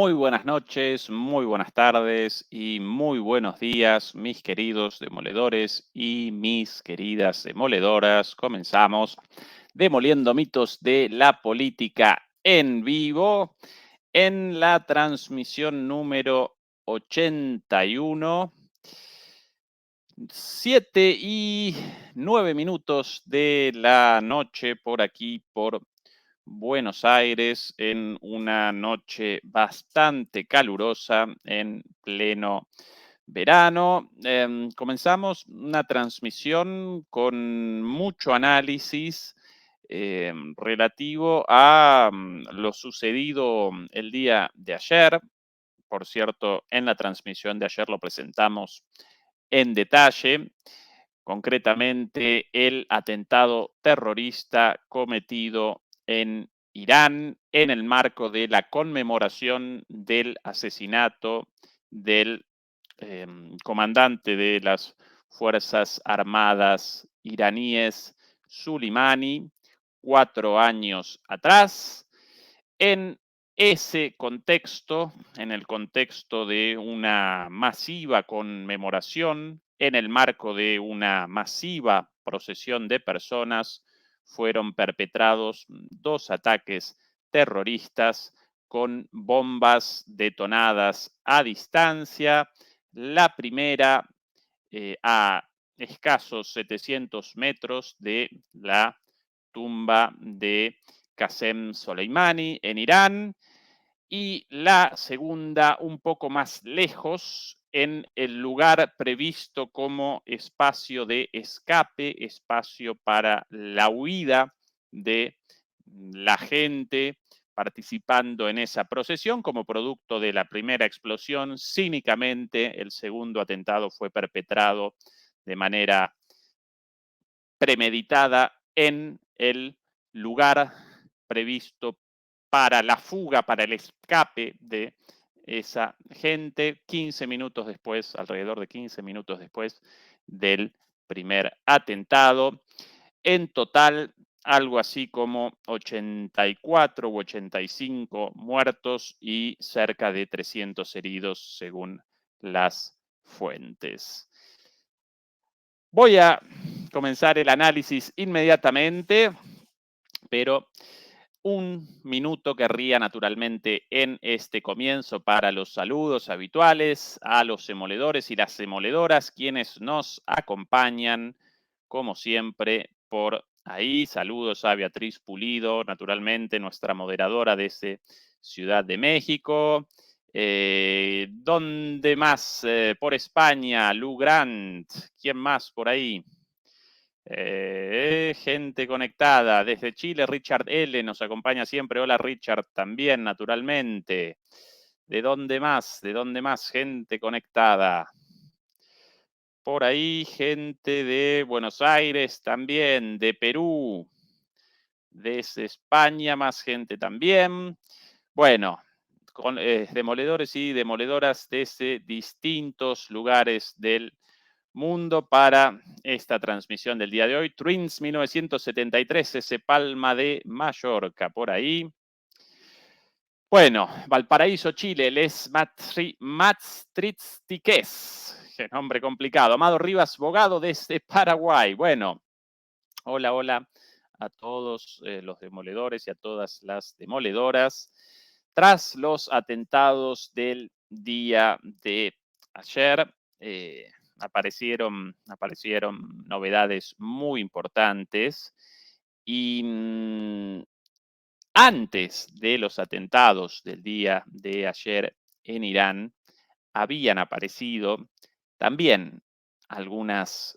Muy buenas noches, muy buenas tardes y muy buenos días, mis queridos demoledores y mis queridas demoledoras. Comenzamos demoliendo mitos de la política en vivo en la transmisión número 81. 7:09 de la noche por aquí, por Buenos Aires, en una noche bastante calurosa en pleno verano. Comenzamos una transmisión con mucho análisis relativo a lo sucedido el día de ayer. Por cierto, en la transmisión de ayer lo presentamos en detalle, concretamente el atentado terrorista cometido en Irán en el marco de la conmemoración del asesinato del comandante de las Fuerzas Armadas iraníes, Soleimani, 4 años atrás. En ese contexto, en el contexto de una masiva conmemoración, en el marco de una masiva procesión de personas, fueron perpetrados 2 ataques terroristas con bombas detonadas a distancia. La primera a escasos 700 metros de la tumba de Qasem Soleimani en Irán, y la segunda un poco más lejos, en el lugar previsto como espacio de escape, espacio para la huida de la gente participando en esa procesión como producto de la primera explosión. Cínicamente, el segundo atentado fue perpetrado de manera premeditada en el lugar previsto para la fuga, para el escape de esa gente, 15 minutos después, alrededor de 15 minutos después del primer atentado. En total, algo así como 84 u 85 muertos y cerca de 300 heridos, según las fuentes. Voy a comenzar el análisis inmediatamente, pero un minuto querría naturalmente en este comienzo para los saludos habituales a los demoledores y las demoledoras, quienes nos acompañan, como siempre, por ahí. Saludos a Beatriz Pulido, naturalmente, nuestra moderadora desde Ciudad de México. ¿Dónde más? Por España, Lu Grant. ¿Quién más por ahí? Gente conectada desde Chile, Richard L. nos acompaña siempre. Hola Richard, también naturalmente. ¿De dónde más? ¿De dónde más gente conectada? Por ahí gente de Buenos Aires también, de Perú, desde España más gente también. Bueno, con demoledores y demoledoras desde distintos lugares del mundo para esta transmisión del día de hoy. Twins 1973, ese Palma de Mallorca, por ahí. Bueno, Valparaíso, Chile, Les Matstritztiques, qué nombre complicado. Amado Rivas Bogado desde Paraguay. Bueno, hola a todos los demoledores y a todas las demoledoras. Tras los atentados del día de ayer, aparecieron novedades muy importantes y antes de los atentados del día de ayer en Irán, habían aparecido también algunas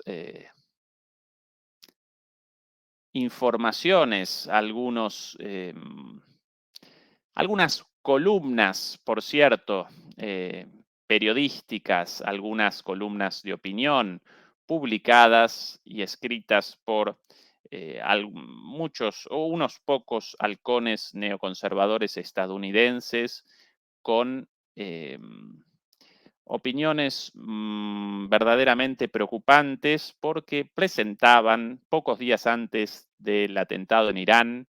informaciones, algunas columnas, por cierto, periodísticas, algunas columnas de opinión publicadas y escritas por muchos o unos pocos halcones neoconservadores estadounidenses con opiniones verdaderamente preocupantes, porque presentaban pocos días antes del atentado en Irán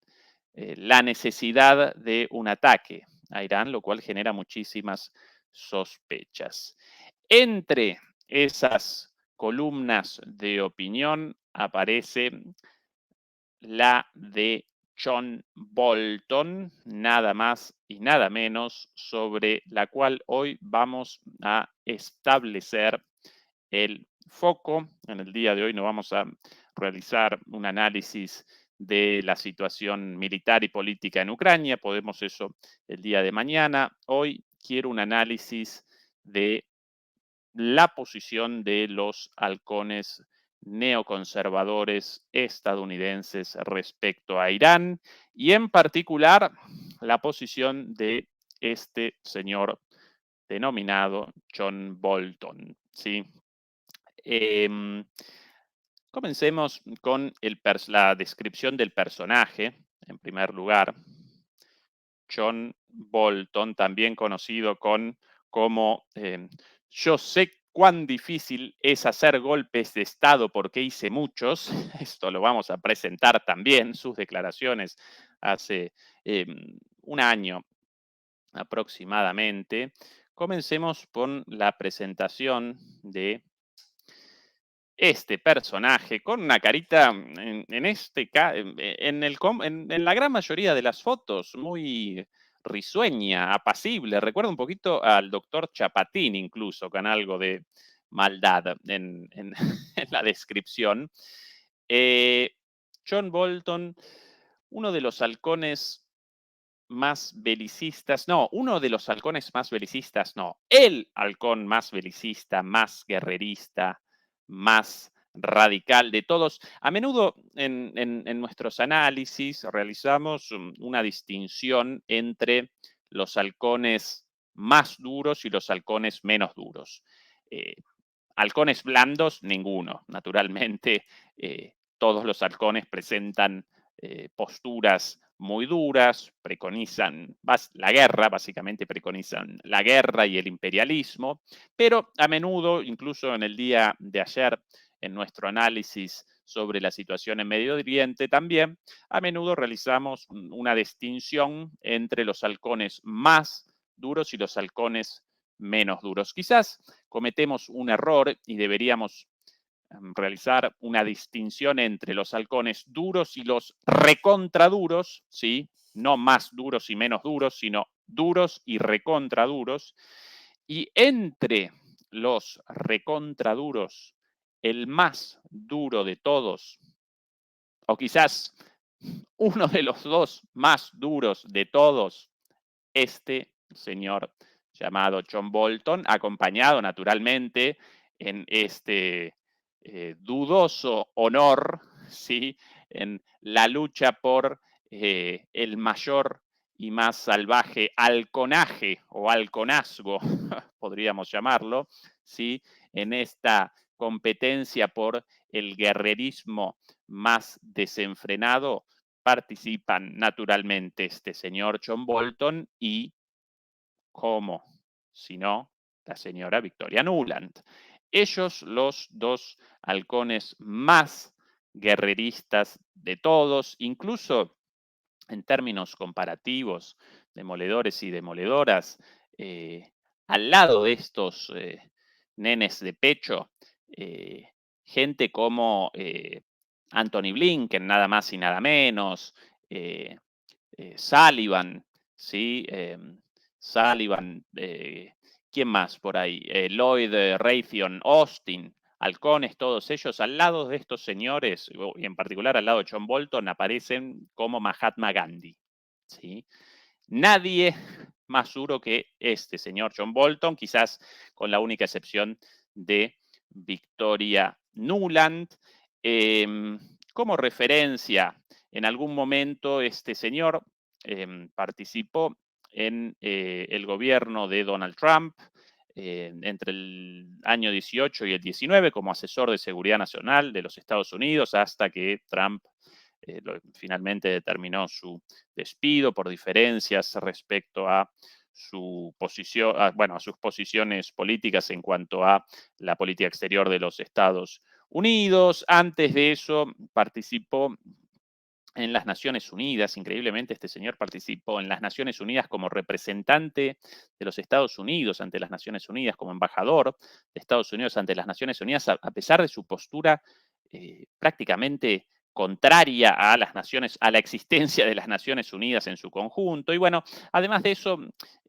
la necesidad de un ataque a Irán, lo cual genera muchísimas sospechas. Entre esas columnas de opinión aparece la de John Bolton, nada más y nada menos, sobre la cual hoy vamos a establecer el foco. En el día de hoy no vamos a realizar un análisis de la situación militar y política en Ucrania, podemos eso el día de mañana. Hoy quiero un análisis de la posición de los halcones neoconservadores estadounidenses respecto a Irán y en particular la posición de este señor denominado John Bolton, ¿sí? Em, Comencemos con la descripción del personaje, en primer lugar. John Bolton, también conocido como yo sé cuán difícil es hacer golpes de Estado porque hice muchos. Esto lo vamos a presentar también, sus declaraciones hace un año aproximadamente. Comencemos con la presentación de este personaje con una carita en la gran mayoría de las fotos muy risueña, apacible. Recuerda un poquito al doctor Chapatín incluso, con algo de maldad en la descripción. Eh, John Bolton, uno de los halcones más belicistas, no, uno de los halcones más belicistas, no, el halcón más belicista, más guerrerista, más radical de todos. A menudo en nuestros análisis realizamos una distinción entre los halcones más duros y los halcones menos duros. Eh, Halcones blandos, ninguno. Naturalmente, todos los halcones presentan posturas muy duras, preconizan la guerra, básicamente preconizan la guerra y el imperialismo, pero a menudo, incluso en el día de ayer, en nuestro análisis sobre la situación en Medio Oriente también, a menudo realizamos una distinción entre los halcones más duros y los halcones menos duros. Quizás cometemos un error y deberíamos realizar una distinción entre los halcones duros y los recontraduros, ¿sí? No más duros y menos duros, sino duros y recontraduros. Y entre los recontraduros, el más duro de todos, o quizás uno de los dos más duros de todos, este señor llamado John Bolton, acompañado naturalmente en este dudoso honor, ¿sí? En la lucha por el mayor y más salvaje halconaje o halconazgo, podríamos llamarlo, ¿sí? En esta competencia por el guerrerismo más desenfrenado, participan naturalmente este señor John Bolton y, como si no, la señora Victoria Nuland. Ellos, los dos halcones más guerreristas de todos, incluso en términos comparativos, demoledores y demoledoras, eh, al lado de estos nenes de pecho, eh, gente como Anthony Blinken, nada más y nada menos, eh, Sullivan, ¿sí? Sullivan, ¿quién más por ahí? Lloyd, Raytheon, Austin, halcones, todos ellos, al lado de estos señores, y en particular al lado de John Bolton, aparecen como Mahatma Gandhi, ¿sí? Nadie más duro que este señor John Bolton, quizás con la única excepción de Victoria Nuland. Como referencia, en algún momento este señor participó en el gobierno de Donald Trump entre el año 18 y el 19 como asesor de seguridad nacional de los Estados Unidos hasta que Trump finalmente determinó su despido por diferencias respecto a su posición, bueno, a sus posiciones políticas en cuanto a la política exterior de los Estados Unidos. Antes de eso participó en las Naciones Unidas. Increíblemente, este señor participó en las Naciones Unidas como representante de los Estados Unidos ante las Naciones Unidas, como embajador de Estados Unidos ante las Naciones Unidas, a pesar de su postura prácticamente contraria a las naciones, a la existencia de las Naciones Unidas en su conjunto. Y bueno, además de eso,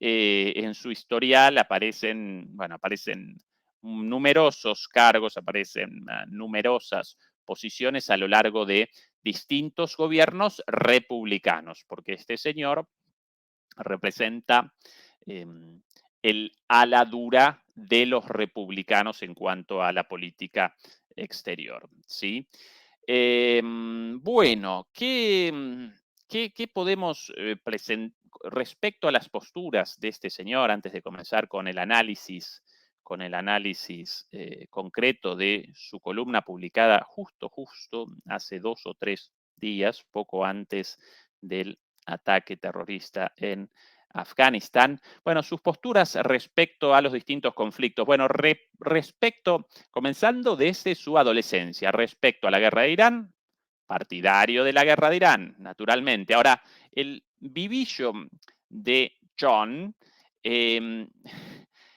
en su historial aparecen numerosos cargos, aparecen numerosas posiciones a lo largo de distintos gobiernos republicanos, porque este señor representa eh, el ala dura de los republicanos en cuanto a la política exterior, ¿sí? Bueno, ¿qué podemos presentar respecto a las posturas de este señor antes de comenzar con el análisis concreto de su columna publicada justo hace 2 o 3 días, poco antes del ataque terrorista en Afganistán? Bueno, sus posturas respecto a los distintos conflictos. Bueno, comenzando desde su adolescencia, respecto a la guerra de Irán, partidario de la guerra de Irán, naturalmente. Ahora, el vivillo de John eh,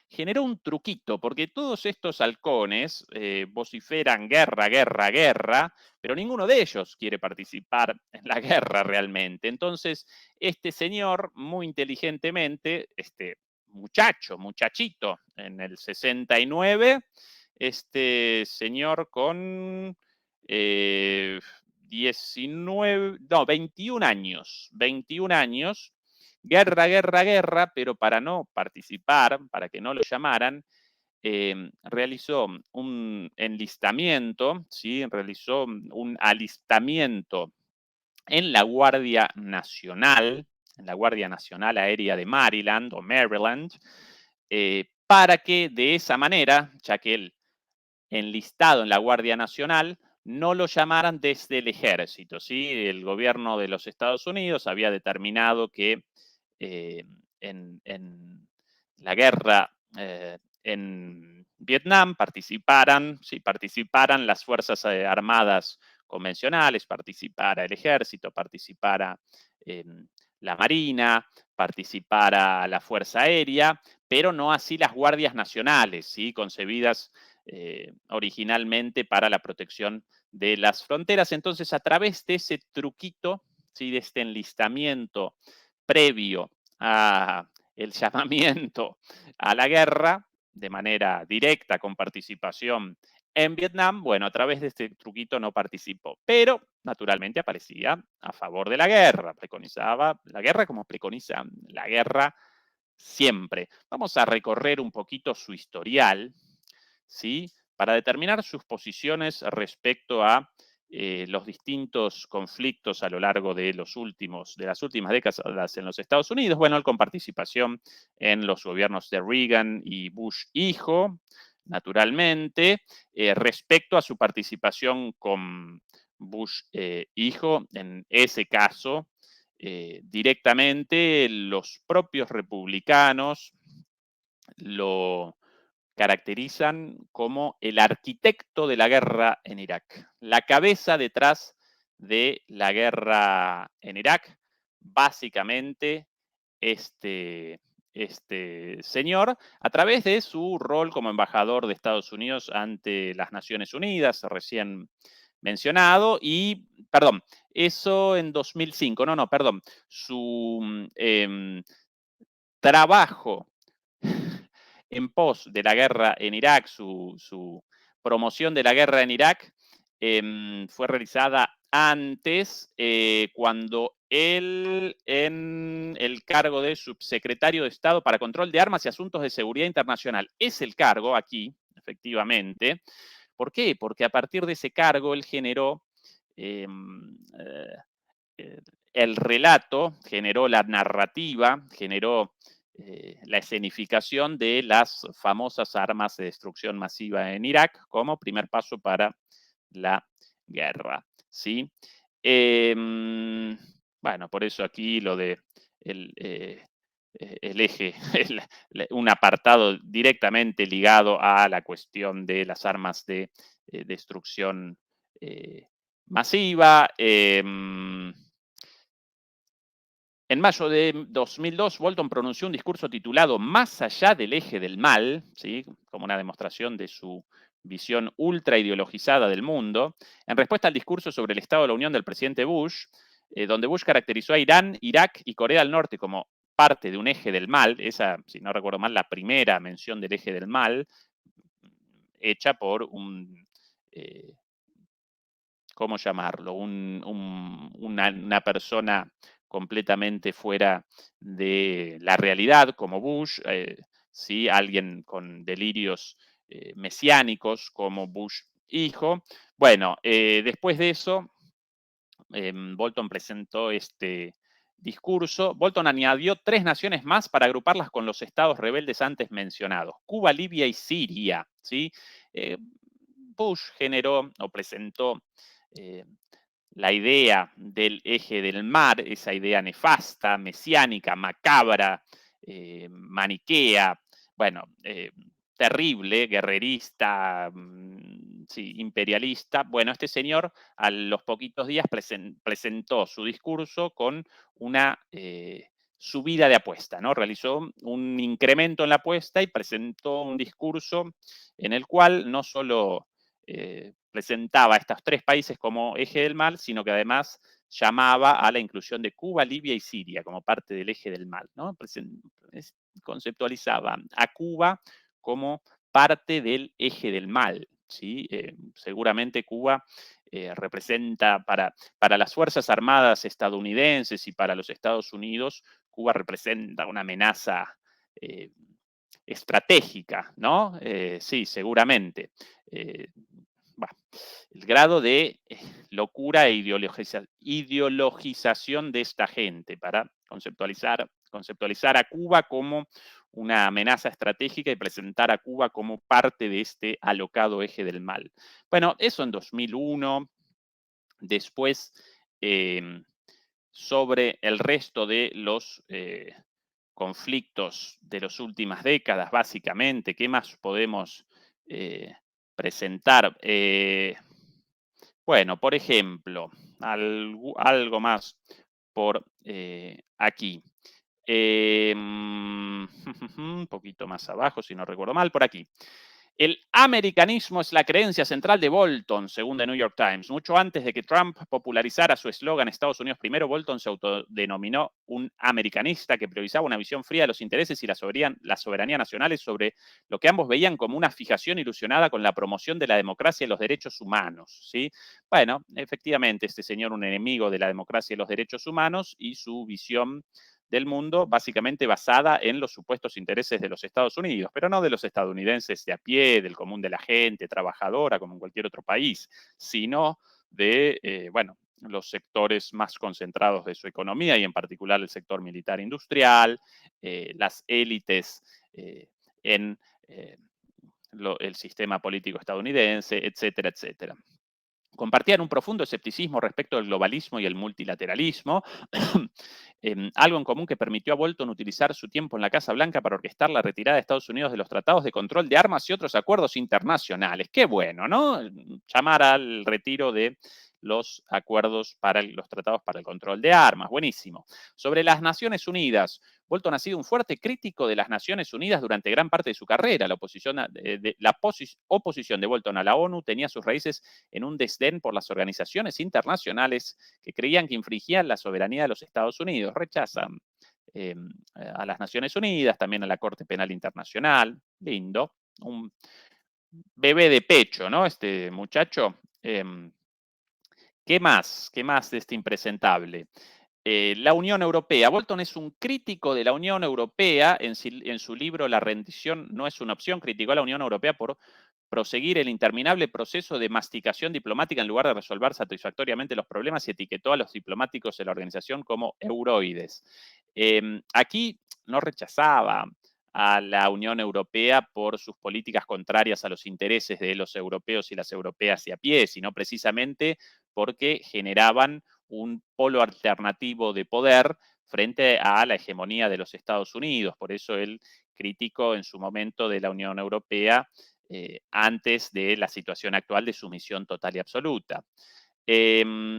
generó un truquito, porque todos estos halcones vociferan guerra, pero ninguno de ellos quiere participar en la guerra realmente. Entonces, este señor, muy inteligentemente, este muchachito, en el 69, este señor con 21 años, guerra, pero para no participar, para que no lo llamaran, realizó un enlistamiento, ¿sí? Realizó un alistamiento en la Guardia Nacional, en la Guardia Nacional Aérea de Maryland o Maryland, para que de esa manera, ya que él enlistado en la Guardia Nacional, no lo llamaran desde el ejército, ¿sí? El gobierno de los Estados Unidos había determinado que eh, en la guerra en Vietnam participaran las Fuerzas Armadas convencionales, participara el ejército, participara eh, la Marina, participara la Fuerza Aérea, pero no así las Guardias Nacionales, ¿sí? Concebidas originalmente para la protección de las fronteras. Entonces, a través de ese truquito, ¿sí? De este enlistamiento previo a el llamamiento a la guerra, de manera directa, con participación en Vietnam, bueno, a través de este truquito no participó, pero naturalmente aparecía a favor de la guerra, preconizaba la guerra como preconiza la guerra siempre. Vamos a recorrer un poquito su historial, ¿sí? Para determinar sus posiciones respecto a los distintos conflictos a lo largo de las últimas décadas en los Estados Unidos. Bueno, él con participación en los gobiernos de Reagan y Bush hijo, naturalmente, respecto a su participación con Bush hijo, en ese caso, directamente los propios republicanos lo caracterizan como el arquitecto de la guerra en Irak, la cabeza detrás de la guerra en Irak, básicamente este señor, a través de su rol como embajador de Estados Unidos ante las Naciones Unidas, recién mencionado, y, perdón, eso en 2005, perdón, su trabajo en pos de la guerra en Irak, su promoción de la guerra en Irak, fue realizada antes, cuando él, en el cargo de subsecretario de Estado para Control de Armas y Asuntos de Seguridad Internacional, es el cargo aquí, efectivamente. ¿Por qué? Porque a partir de ese cargo él generó eh, el relato, generó la narrativa, generó la escenificación de las famosas armas de destrucción masiva en Irak como primer paso para la guerra, ¿sí? Bueno, por eso aquí lo de el eje, un apartado directamente ligado a la cuestión de las armas de destrucción masiva. En mayo de 2002, Bolton pronunció un discurso titulado Más allá del eje del mal, ¿sí? Como una demostración de su visión ultra ideologizada del mundo, en respuesta al discurso sobre el Estado de la Unión del presidente Bush, donde Bush caracterizó a Irán, Irak y Corea del Norte como parte de un eje del mal, esa, si no recuerdo mal, la primera mención del eje del mal, hecha por un eh, ¿cómo llamarlo? Una persona completamente fuera de la realidad, como Bush, ¿sí? Alguien con delirios mesiánicos, como Bush hijo. Bueno, después de eso, Bolton presentó este discurso. Bolton añadió 3 naciones más para agruparlas con los estados rebeldes antes mencionados: Cuba, Libia y Siria. ¿Sí? Eh, Bush generó o presentó eh, la idea del eje del mar, esa idea nefasta, mesiánica, macabra, maniquea, bueno, terrible, guerrerista, sí, imperialista. Bueno, este señor a los poquitos días presentó su discurso con una subida de apuesta, ¿no? Realizó un incremento en la apuesta y presentó un discurso en el cual no solo presentaba a estos 3 países como eje del mal, sino que además llamaba a la inclusión de Cuba, Libia y Siria como parte del eje del mal, ¿no? Conceptualizaba a Cuba como parte del eje del mal, ¿sí? Seguramente Cuba representa para las Fuerzas Armadas estadounidenses y para los Estados Unidos, Cuba representa una amenaza estratégica, ¿no? Sí, seguramente. Bah, el grado de locura e ideologización de esta gente para conceptualizar a Cuba como una amenaza estratégica y presentar a Cuba como parte de este alocado eje del mal. Bueno, eso en 2001. Después, sobre el resto de los conflictos de las últimas décadas, básicamente, ¿qué más podemos presentar? Bueno, por ejemplo, algo más por aquí. Un poquito más abajo, si no recuerdo mal, por aquí. El americanismo es la creencia central de Bolton, según The New York Times. Mucho antes de que Trump popularizara su eslogan Estados Unidos primero, Bolton se autodenominó un americanista que priorizaba una visión fría de los intereses y la soberanía nacionales sobre lo que ambos veían como una fijación ilusionada con la promoción de la democracia y los derechos humanos. ¿Sí? Bueno, efectivamente, este señor, un enemigo de la democracia y los derechos humanos, y su visión del mundo básicamente basada en los supuestos intereses de los Estados Unidos, pero no de los estadounidenses de a pie, del común de la gente, trabajadora, como en cualquier otro país, sino de, bueno, los sectores más concentrados de su economía y en particular el sector militar industrial, las élites en el sistema político estadounidense, etcétera, etcétera. Compartían un profundo escepticismo respecto del globalismo y el multilateralismo, algo en común que permitió a Bolton utilizar su tiempo en la Casa Blanca para orquestar la retirada de Estados Unidos de los tratados de control de armas y otros acuerdos internacionales. Qué bueno, ¿no? Llamar al retiro de los acuerdos para los tratados para el control de armas. Buenísimo. Sobre las Naciones Unidas, Bolton ha sido un fuerte crítico de las Naciones Unidas durante gran parte de su carrera. La oposición de Bolton a la ONU tenía sus raíces en un desdén por las organizaciones internacionales que creían que infringían la soberanía de los Estados Unidos. Rechazan eh, a las Naciones Unidas, también a la Corte Penal Internacional. Lindo. Un bebé de pecho, ¿no? Este muchacho. ¿Qué más? ¿Qué más de este impresentable? La Unión Europea. Bolton es un crítico de la Unión Europea. En su libro La rendición no es una opción, criticó a la Unión Europea por proseguir el interminable proceso de masticación diplomática en lugar de resolver satisfactoriamente los problemas, y etiquetó a los diplomáticos de la organización como euroides. Aquí no rechazaba a la Unión Europea por sus políticas contrarias a los intereses de los europeos y las europeas de a pie, sino precisamente porque generaban un polo alternativo de poder frente a la hegemonía de los Estados Unidos. Por eso él criticó en su momento de la Unión Europea antes de la situación actual de sumisión total y absoluta.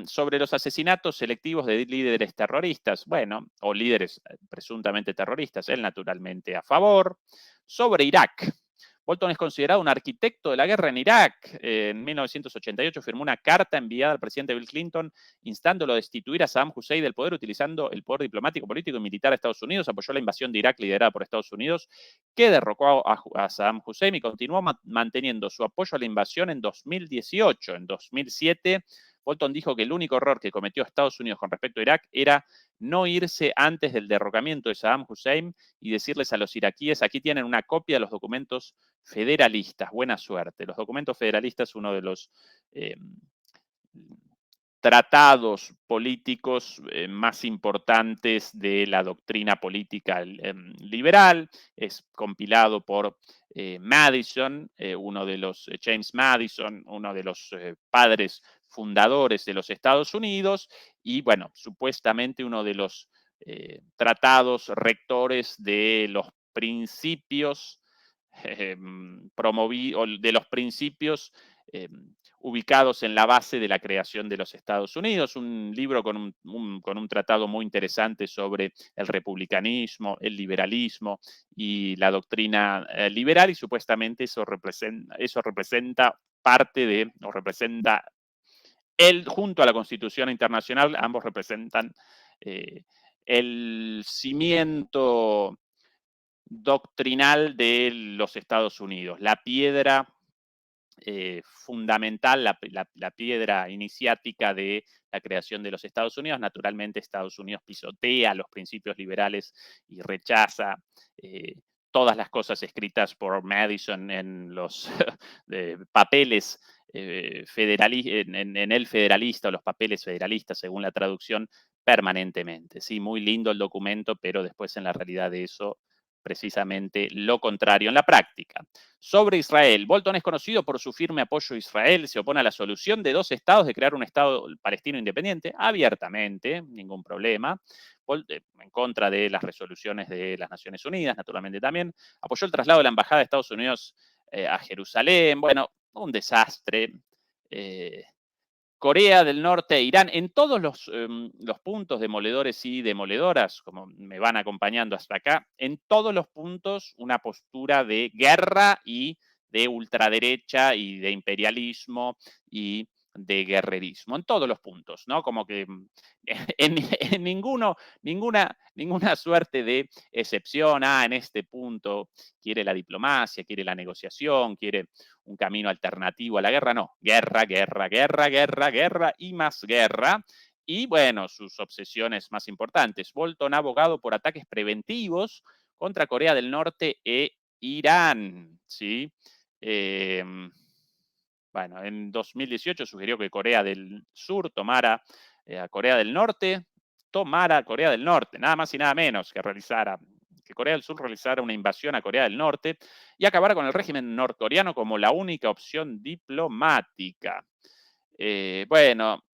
Sobre los asesinatos selectivos de líderes terroristas, bueno, o líderes presuntamente terroristas, él naturalmente a favor. Sobre Irak, Bolton es considerado un arquitecto de la guerra en Irak. En 1988 firmó una carta enviada al presidente Bill Clinton instándolo a destituir a Saddam Hussein del poder utilizando el poder diplomático, político y militar de Estados Unidos. Apoyó la invasión de Irak liderada por Estados Unidos, que derrocó a Saddam Hussein y continuó manteniendo su apoyo a la invasión en 2018. En 2007, Bolton dijo que el único error que cometió Estados Unidos con respecto a Irak era no irse antes del derrocamiento de Saddam Hussein y decirles a los iraquíes, aquí tienen una copia de los documentos federalistas, buena suerte. Los documentos federalistas, uno de los tratados políticos más importantes de la doctrina política liberal, es compilado por Madison, uno de los, James Madison, uno de los padres fundadores de los Estados Unidos, y bueno, supuestamente uno de los tratados rectores de los principios de los principios ubicados en la base de la creación de los Estados Unidos, un libro con un tratado muy interesante sobre el republicanismo, el liberalismo y la doctrina liberal, y supuestamente eso representa parte de, o representa él junto a la Constitución Internacional, ambos representan el cimiento doctrinal de los Estados Unidos, la piedra fundamental, la piedra iniciática de la creación de los Estados Unidos. Naturalmente, Estados Unidos pisotea los principios liberales y rechaza todas las cosas escritas por Madison en los papeles en el federalista o los papeles federalistas, según la traducción, permanentemente. Sí, muy lindo el documento, pero después en la realidad de eso precisamente lo contrario en la práctica. Sobre Israel, Bolton es conocido por su firme apoyo a Israel, se opone a la solución de dos estados de crear un estado palestino independiente, abiertamente, ningún problema, en contra de las resoluciones de las Naciones Unidas, naturalmente también, apoyó el traslado de la Embajada de Estados Unidos a Jerusalén, bueno, un desastre. Corea del Norte e Irán, en todos los puntos demoledores y demoledoras, como me van acompañando hasta acá, en todos los puntos una postura de guerra y de ultraderecha y de imperialismo y de guerrerismo, en todos los puntos, ¿no? Como que en ninguna suerte de excepción, en este punto quiere la diplomacia, quiere la negociación, quiere un camino alternativo a la guerra, no, guerra, guerra, guerra, guerra, guerra y más guerra. Y bueno, sus obsesiones más importantes. Bolton ha abogado por ataques preventivos contra Corea del Norte e Irán, ¿sí? Bueno, en 2018 sugirió que Corea del Sur tomara a Corea del Norte, Corea del Norte, nada más y nada menos que Corea del Sur realizara una invasión a Corea del Norte y acabara con el régimen norcoreano como la única opción diplomática. Bueno,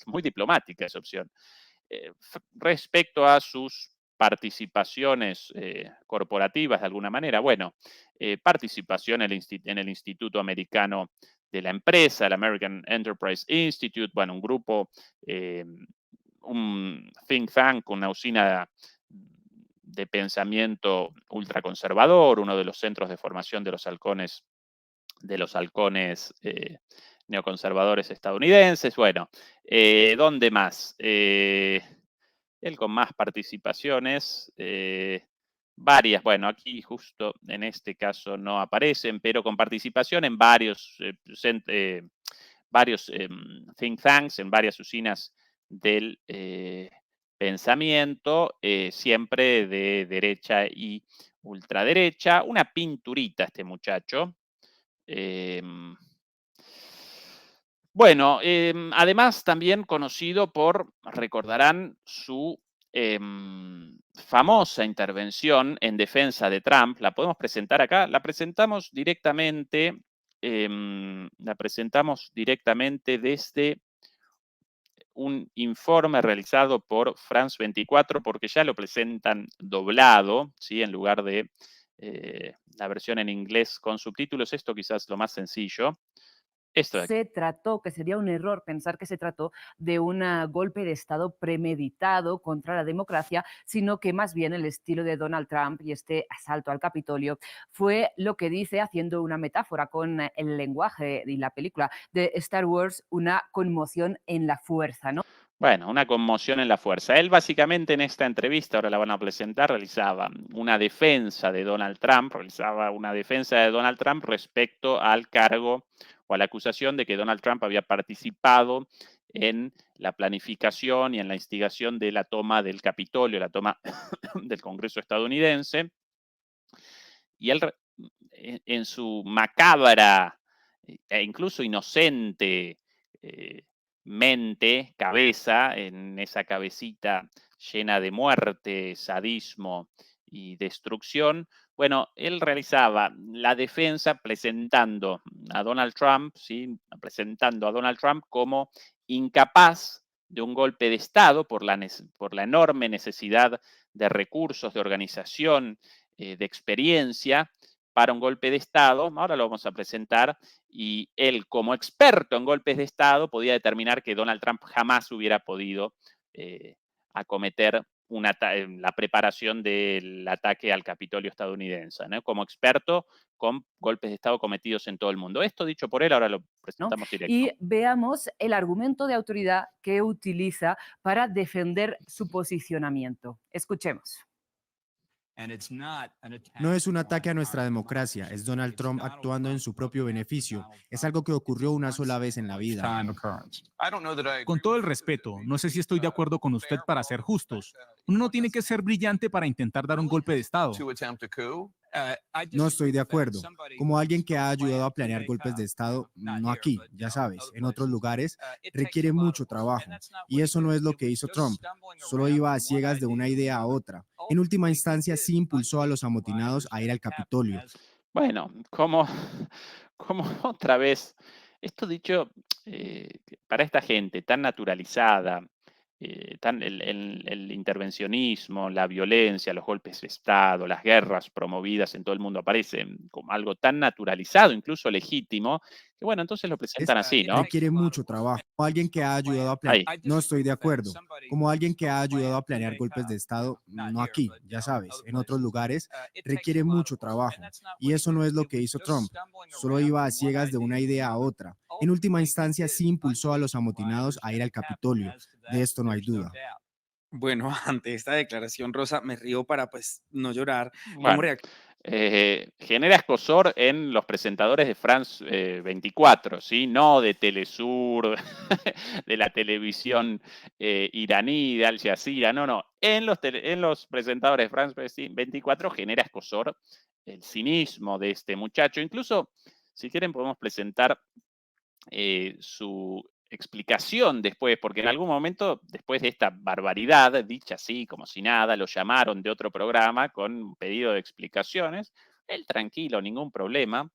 muy diplomática esa opción. Respecto a sus participaciones corporativas de alguna manera, bueno, participación en el Instituto Americano de la Empresa, el American Enterprise Institute, bueno, un grupo, un think tank, una usina de pensamiento ultraconservador, uno de los centros de formación de los halcones neoconservadores estadounidenses. Bueno, ¿dónde más? Él con más participaciones, varias, bueno, aquí justo en este caso no aparecen, pero con participación en varios think tanks, en varias usinas del pensamiento, siempre de derecha y ultraderecha. Una pinturita este muchacho. Bueno, además también conocido por, recordarán, su famosa intervención en defensa de Trump. La podemos presentar acá. La presentamos directamente desde un informe realizado por France 24, porque ya lo presentan doblado, ¿sí? En lugar de la versión en inglés con subtítulos. Esto quizás lo más sencillo. Esto de aquí. se trató, que sería un error pensar que se trató de un golpe de Estado premeditado contra la democracia, sino que más bien el estilo de Donald Trump y este asalto al Capitolio fue lo que dice, haciendo una metáfora con el lenguaje y la película de Star Wars, una conmoción en la fuerza, ¿no? Bueno, una conmoción en la fuerza. Él básicamente en esta entrevista, ahora la van a presentar, realizaba una defensa de Donald Trump, realizaba una defensa de Donald Trump respecto al cargo o a la acusación de que Donald Trump había participado en la planificación y en la instigación de la toma del Capitolio, la toma del Congreso estadounidense. Y él, en su macabra e incluso inocente eh, mente, cabeza, en esa cabecita llena de muerte, sadismo y destrucción, bueno, él realizaba la defensa presentando a Donald Trump, ¿sí? Presentando a Donald Trump como incapaz de un golpe de Estado por la enorme necesidad de recursos, de organización, de experiencia para un golpe de Estado. Ahora lo vamos a presentar y él, como experto en golpes de Estado, podía determinar que Donald Trump jamás hubiera podido acometer la preparación del ataque al Capitolio estadounidense, ¿no? Como experto con golpes de Estado cometidos en todo el mundo. Esto dicho por él, ahora lo ¿No? presentamos Y directo. veamos el argumento de autoridad que utiliza para defender su posicionamiento. Escuchemos. No es un ataque a nuestra democracia, es Donald Trump actuando en su propio beneficio. Es algo que ocurrió una sola vez en la vida. Con todo el respeto, no sé si estoy de acuerdo con usted para ser justos. Uno no tiene que ser brillante para intentar dar un golpe de Estado. No estoy de acuerdo. Como alguien que ha ayudado a planear golpes de Estado, no aquí, ya sabes, en otros lugares, requiere mucho trabajo. Y eso no es lo que hizo Trump. Solo iba a ciegas de una idea a otra. En última instancia, sí impulsó a los amotinados a ir al Capitolio. Bueno, como, como otra vez, esto dicho para esta gente tan naturalizada, el intervencionismo, la violencia, los golpes de Estado, las guerras promovidas en todo el mundo aparecen como algo tan naturalizado, incluso legítimo, que bueno, entonces lo Es- presentan así, ¿no? Requiere mucho trabajo. Como alguien que ha ayudado a planear, Ahí. no estoy de acuerdo. Como alguien que ha ayudado a planear golpes de Estado, no aquí, ya sabes, en otros lugares, requiere mucho trabajo. Y eso no es lo que hizo Trump. Solo iba a ciegas de una idea a otra. En última instancia, sí impulsó a los amotinados a ir al Capitolio. De esto no hay duda. Bueno, ante esta declaración, Rosa, me río para pues no llorar. ¿Cómo Bueno, reacciona? genera escozor en los presentadores de France 24, ¿sí? No de Telesur, de la televisión iraní, de Al Jazeera, no, no. En los presentadores de France 24 genera escozor el cinismo de este muchacho. Incluso, si quieren, podemos presentar su explicación después, porque en algún momento, después de esta barbaridad, dicha así, como si nada, lo llamaron de otro programa con un pedido de explicaciones. Él tranquilo, ningún problema.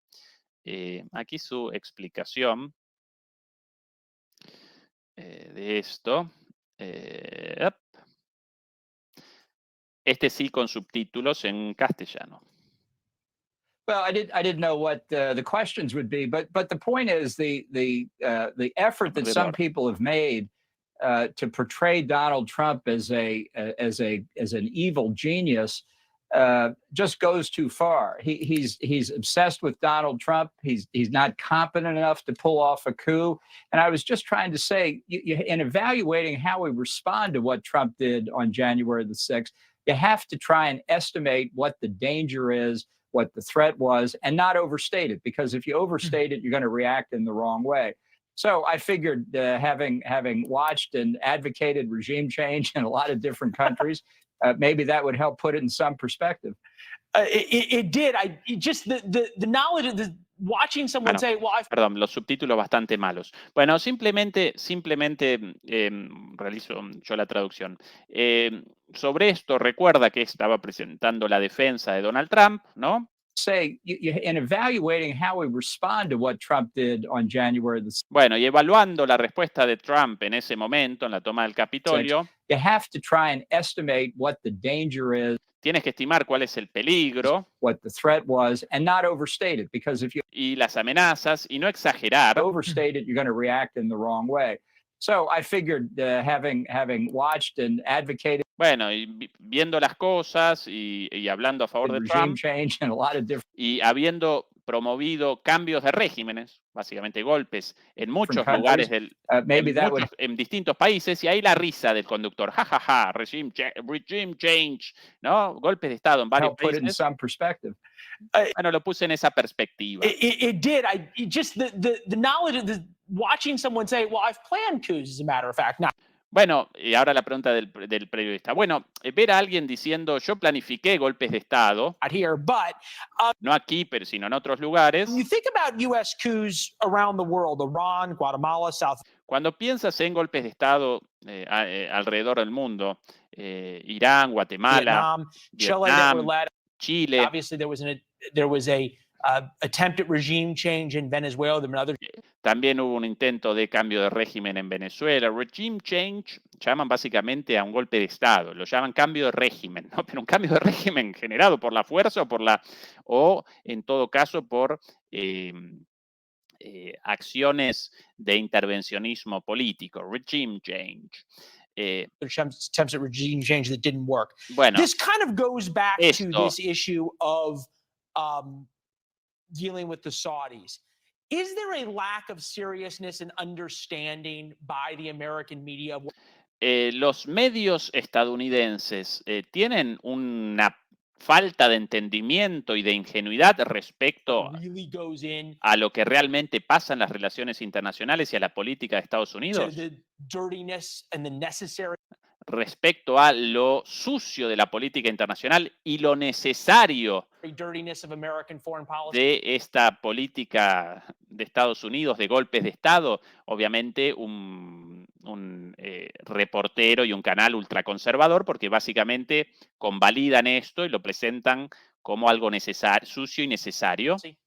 Aquí su explicación de esto. Up. Este sí con subtítulos en castellano. Well, I didn't know what the questions would be, but the point is the effort that some Perdedor. people have made to portray Donald Trump as as an evil genius just goes too far. He's obsessed with Donald Trump. He's not competent enough to pull off a coup. And I was just trying to say, in evaluating how we respond to what Trump did on January the 6th, you have to try and estimate what the danger is, what the threat was, and not overstate it. Because if you overstate it, you're going to react in the wrong way. So I figured, having watched and advocated regime change in a lot of different countries, maybe that would help put it in some perspective. It did. Just the knowledge of watching someone Bueno, say, "Well, I've perdón, los subtítulos bastante malos. Bueno, simplemente realizo yo la traducción. Sobre esto, recuerda que estaba presentando la defensa de Donald Trump, ¿no? say, in evaluating how we respond to what Trump did on January the Bueno, y evaluando la respuesta de Trump en ese momento, en la toma del 6th, Capitolio, you have to try and estimate what the danger is, tienes que estimar cuál es el peligro what the threat was, and not overstate it. Because if you y las amenazas y no exagerar. overstate it, you're going to react in the wrong way. So I figured, having watched and advocated Bueno, y viendo las cosas y hablando a favor de regime Trump change and a lot of different y habiendo promovido cambios de regímenes, básicamente golpes, en muchos lugares countries, maybe that would en distintos países, y ahí la risa del conductor, jajaja, regime change, ¿no? Golpes de Estado en varios help put it in países. some perspective. Bueno, lo puse en esa perspectiva. It did. Just the knowledge of watching someone say, "Well, I've planned coups," as a matter of fact. Now, Bueno, y ahora la pregunta del periodista. Bueno, ver a alguien diciendo, yo planifiqué golpes de Estado, not here, but no aquí, pero sino en otros lugares. when you think about U.S. coups around the world, Iran, Guatemala, South Cuando piensas en golpes de Estado alrededor del mundo, Irán, Guatemala, Vietnam, Chile, that were Vietnam, led. Chile, Obviously, there was a attempt at regime change in Venezuela. There were other. también hubo un intento de cambio de régimen en Venezuela. Regime change llaman básicamente a un golpe de Estado, lo llaman cambio de régimen, ¿no? Pero un cambio de régimen generado por la fuerza o en todo caso por acciones de intervencionismo político, regime change. Attempts at regime change that didn't work. Bueno, This kind of goes back to esto- this issue of dealing with the Saudis. Is there a lack of seriousness and understanding by the American media of what los medios estadounidenses tienen una falta de entendimiento y de ingenuidad respecto really goes in a lo que realmente pasa en las relaciones internacionales y a la política de Estados to Unidos, the dirtiness and the necessary respecto a lo sucio de la política internacional y lo necesario dirtiness of American foreign policy? de esta política de Estados Unidos de golpes de Estado. Obviamente un reportero y un canal ultraconservador, porque básicamente convalidan esto y lo presentan como algo necesario, sucio y necesario. Sí.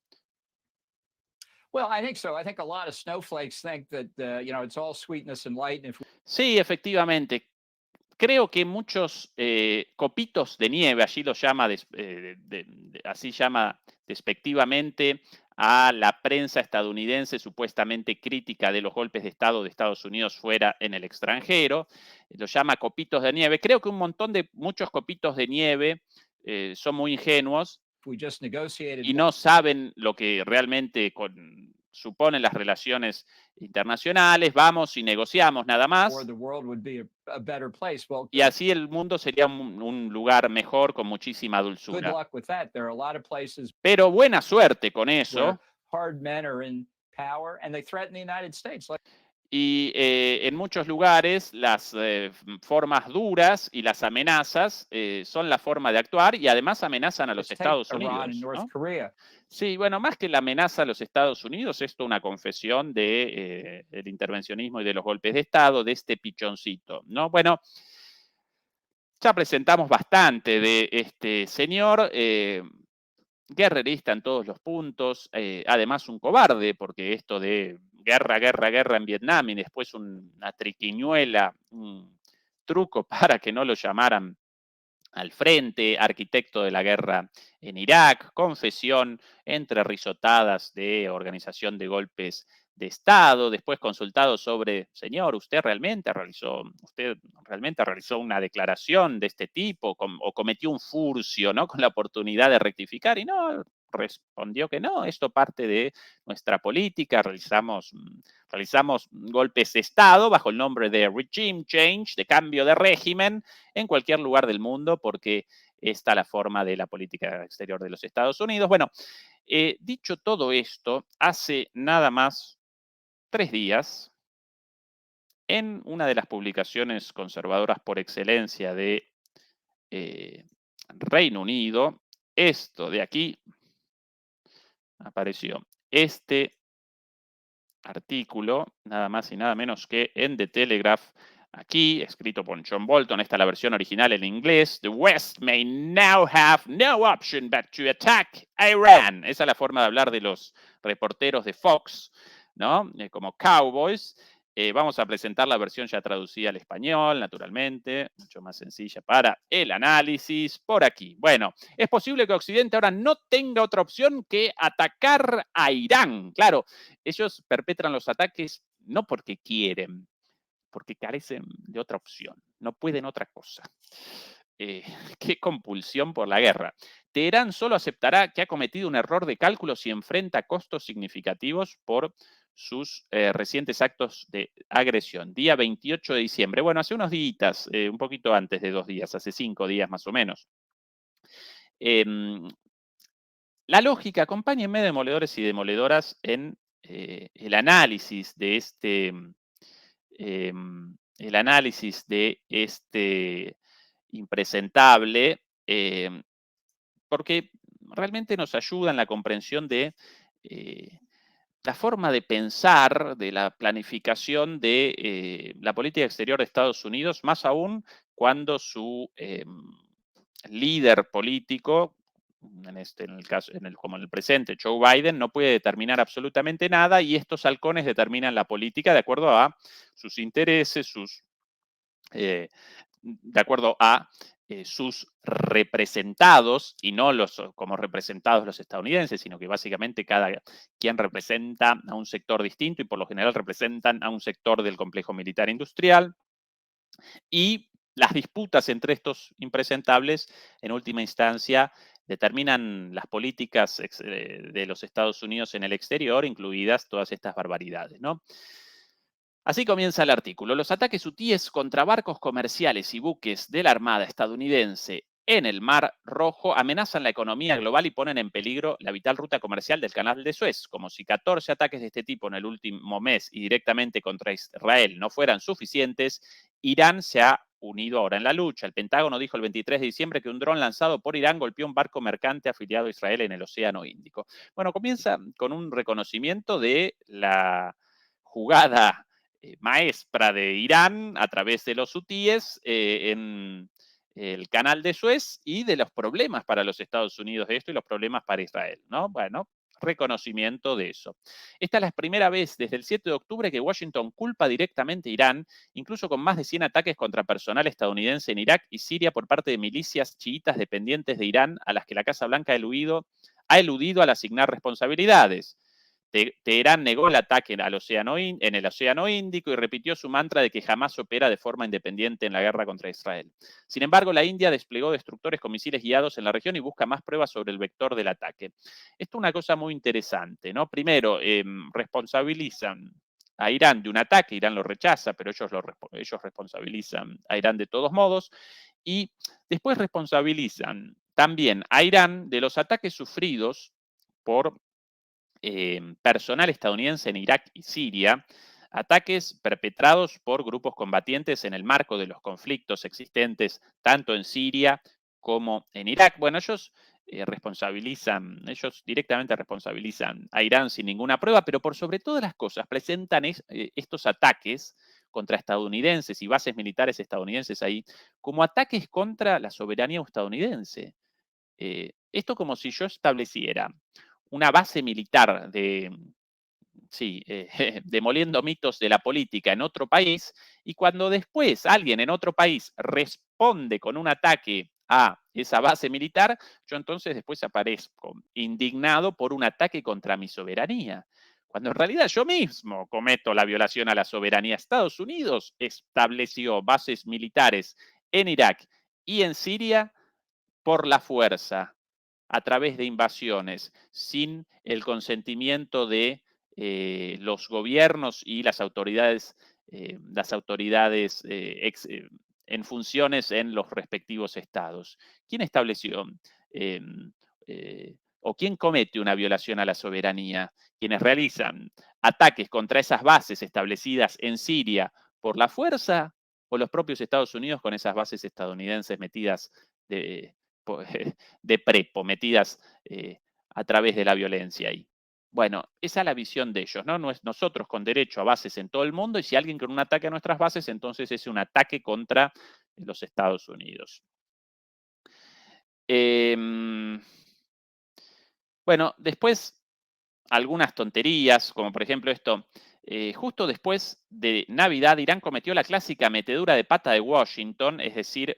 Well, I think so. I think a lot of snowflakes think that it's all sweetness and light, and if Sí, efectivamente. Creo que muchos copitos de nieve, allí lo llama, así llama despectivamente a la prensa estadounidense supuestamente crítica de los golpes de Estado de Estados Unidos fuera en el extranjero, lo llama copitos de nieve. Creo que muchos copitos de nieve son muy ingenuos we just negotiated y no saben lo que realmente suponen las relaciones internacionales, vamos y negociamos nada más, the world would be a better place. Well, y así el mundo sería un lugar mejor con muchísima good dulzura. luck with that. There are a lot of places Pero buena suerte con where eso, hard men are in power and they threaten the United States. Like, y en muchos lugares las formas duras y las amenazas son la forma de actuar, y además amenazan a los let's take Estados Iran Unidos, and North ¿no? Korea. Sí, bueno, más que la amenaza a los Estados Unidos, esto es una confesión del intervencionismo y de los golpes de Estado de este pichoncito, ¿no? Bueno, ya presentamos bastante de este señor, guerrerista en todos los puntos, además un cobarde, porque esto de guerra en Vietnam y después una triquiñuela, un truco para que no lo llamaran al frente, arquitecto de la guerra en Irak, confesión entre risotadas de organización de golpes de Estado, después consultado sobre, señor, ¿usted realmente realizó una declaración de este tipo o cometió un furcio, ¿no? Con la oportunidad de rectificar? Y no, respondió que no, esto parte de nuestra política, realizamos golpes de Estado bajo el nombre de regime change, de cambio de régimen, en cualquier lugar del mundo, porque esta es la forma de la política exterior de los Estados Unidos. Bueno, dicho todo esto, hace nada más 3 días, en una de las publicaciones conservadoras por excelencia de Reino Unido, esto de aquí apareció. Este artículo, nada más y nada menos que en The Telegraph, aquí, escrito por John Bolton, esta es la versión original en inglés. The West may now have no option but to attack Iran. Esa es la forma de hablar de los reporteros de Fox, ¿no? Como cowboys. Vamos a presentar la versión ya traducida al español, naturalmente, mucho más sencilla para el análisis. Por aquí. Bueno, es posible que Occidente ahora no tenga otra opción que atacar a Irán. Claro, ellos perpetran los ataques no porque quieren, porque carecen de otra opción, no pueden otra cosa. Qué compulsión por la guerra. Teherán solo aceptará que ha cometido un error de cálculo si enfrenta costos significativos por sus recientes actos de agresión. Día 28 de diciembre. Bueno, hace unos días, un poquito antes de 2 días, hace 5 días más o menos. La lógica, acompáñenme demoledores y demoledoras en el análisis de este impresentable, porque realmente nos ayuda en la comprensión de la forma de pensar, de la planificación de la política exterior de Estados Unidos, más aún cuando su líder político, como en el presente, Joe Biden, no puede determinar absolutamente nada y estos halcones determinan la política de acuerdo a sus intereses, de acuerdo a sus representados, y no como representados los estadounidenses, sino que básicamente cada quien representa a un sector distinto y por lo general representan a un sector del complejo militar industrial. Y las disputas entre estos impresentables, en última instancia, determinan las políticas de los Estados Unidos en el exterior, incluidas todas estas barbaridades, ¿no? Así comienza el artículo. Los ataques hutíes contra barcos comerciales y buques de la Armada estadounidense en el Mar Rojo amenazan la economía global y ponen en peligro la vital ruta comercial del Canal de Suez. Como si 14 ataques de este tipo en el último mes y directamente contra Israel no fueran suficientes, Irán se ha unido ahora en la lucha. El Pentágono dijo el 23 de diciembre que un dron lanzado por Irán golpeó un barco mercante afiliado a Israel en el Océano Índico. Bueno, comienza con un reconocimiento de la jugada maestra de Irán a través de los hutíes en el canal de Suez y de los problemas para los Estados Unidos de esto y los problemas para Israel, ¿no? Bueno, reconocimiento de eso. Esta es la primera vez desde el 7 de octubre que Washington culpa directamente a Irán, incluso con más de 100 ataques contra personal estadounidense en Irak y Siria por parte de milicias chiitas dependientes de Irán a las que la Casa Blanca ha eludido al asignar responsabilidades. Teherán negó el ataque en el Océano Índico y repitió su mantra de que jamás opera de forma independiente en la guerra contra Israel. Sin embargo, la India desplegó destructores con misiles guiados en la región y busca más pruebas sobre el vector del ataque. Esto es una cosa muy interesante, ¿no? Primero, responsabilizan a Irán de un ataque, Irán lo rechaza, pero ellos responsabilizan a Irán de todos modos, y después responsabilizan también a Irán de los ataques sufridos por personal estadounidense en Irak y Siria, ataques perpetrados por grupos combatientes en el marco de los conflictos existentes tanto en Siria como en Irak. Bueno, ellos directamente responsabilizan a Irán sin ninguna prueba, pero por sobre todas las cosas presentan estos ataques contra estadounidenses y bases militares estadounidenses ahí como ataques contra la soberanía estadounidense. Esto como si yo estableciera una base militar demoliendo mitos de la política en otro país, y cuando después alguien en otro país responde con un ataque a esa base militar, yo entonces después aparezco indignado por un ataque contra mi soberanía. Cuando en realidad yo mismo cometo la violación a la soberanía. Estados Unidos estableció bases militares en Irak y en Siria por la fuerza, a través de invasiones, sin el consentimiento de los gobiernos y las autoridades en funciones en los respectivos estados. ¿Quién estableció o quién comete una violación a la soberanía? ¿Quienes realizan ataques contra esas bases establecidas en Siria por la fuerza o los propios Estados Unidos con esas bases estadounidenses metidas de prepo, metidas a través de la violencia ahí? Bueno, esa es la visión de ellos, ¿no? Nosotros con derecho a bases en todo el mundo, y si alguien con un ataque a nuestras bases, entonces es un ataque contra los Estados Unidos. Bueno, después algunas tonterías, como por ejemplo esto, justo después de Navidad, Irán cometió la clásica metedura de pata de Washington, es decir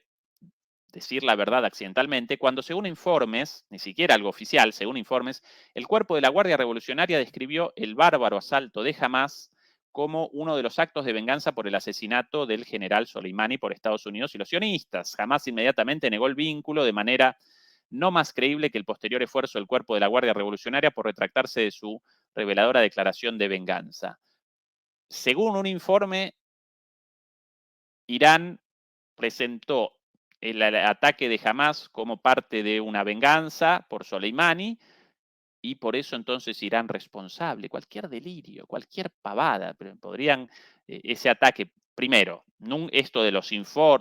la verdad accidentalmente, cuando según informes, ni siquiera algo oficial, según informes, el cuerpo de la Guardia Revolucionaria describió el bárbaro asalto de Hamás como uno de los actos de venganza por el asesinato del general Soleimani por Estados Unidos y los sionistas. Hamás inmediatamente negó el vínculo de manera no más creíble que el posterior esfuerzo del cuerpo de la Guardia Revolucionaria por retractarse de su reveladora declaración de venganza. Según un informe, Irán presentó el ataque de Hamás como parte de una venganza por Soleimani y por eso entonces Irán responsable. Cualquier delirio, cualquier pavada. Podrían, ese ataque, primero, esto de los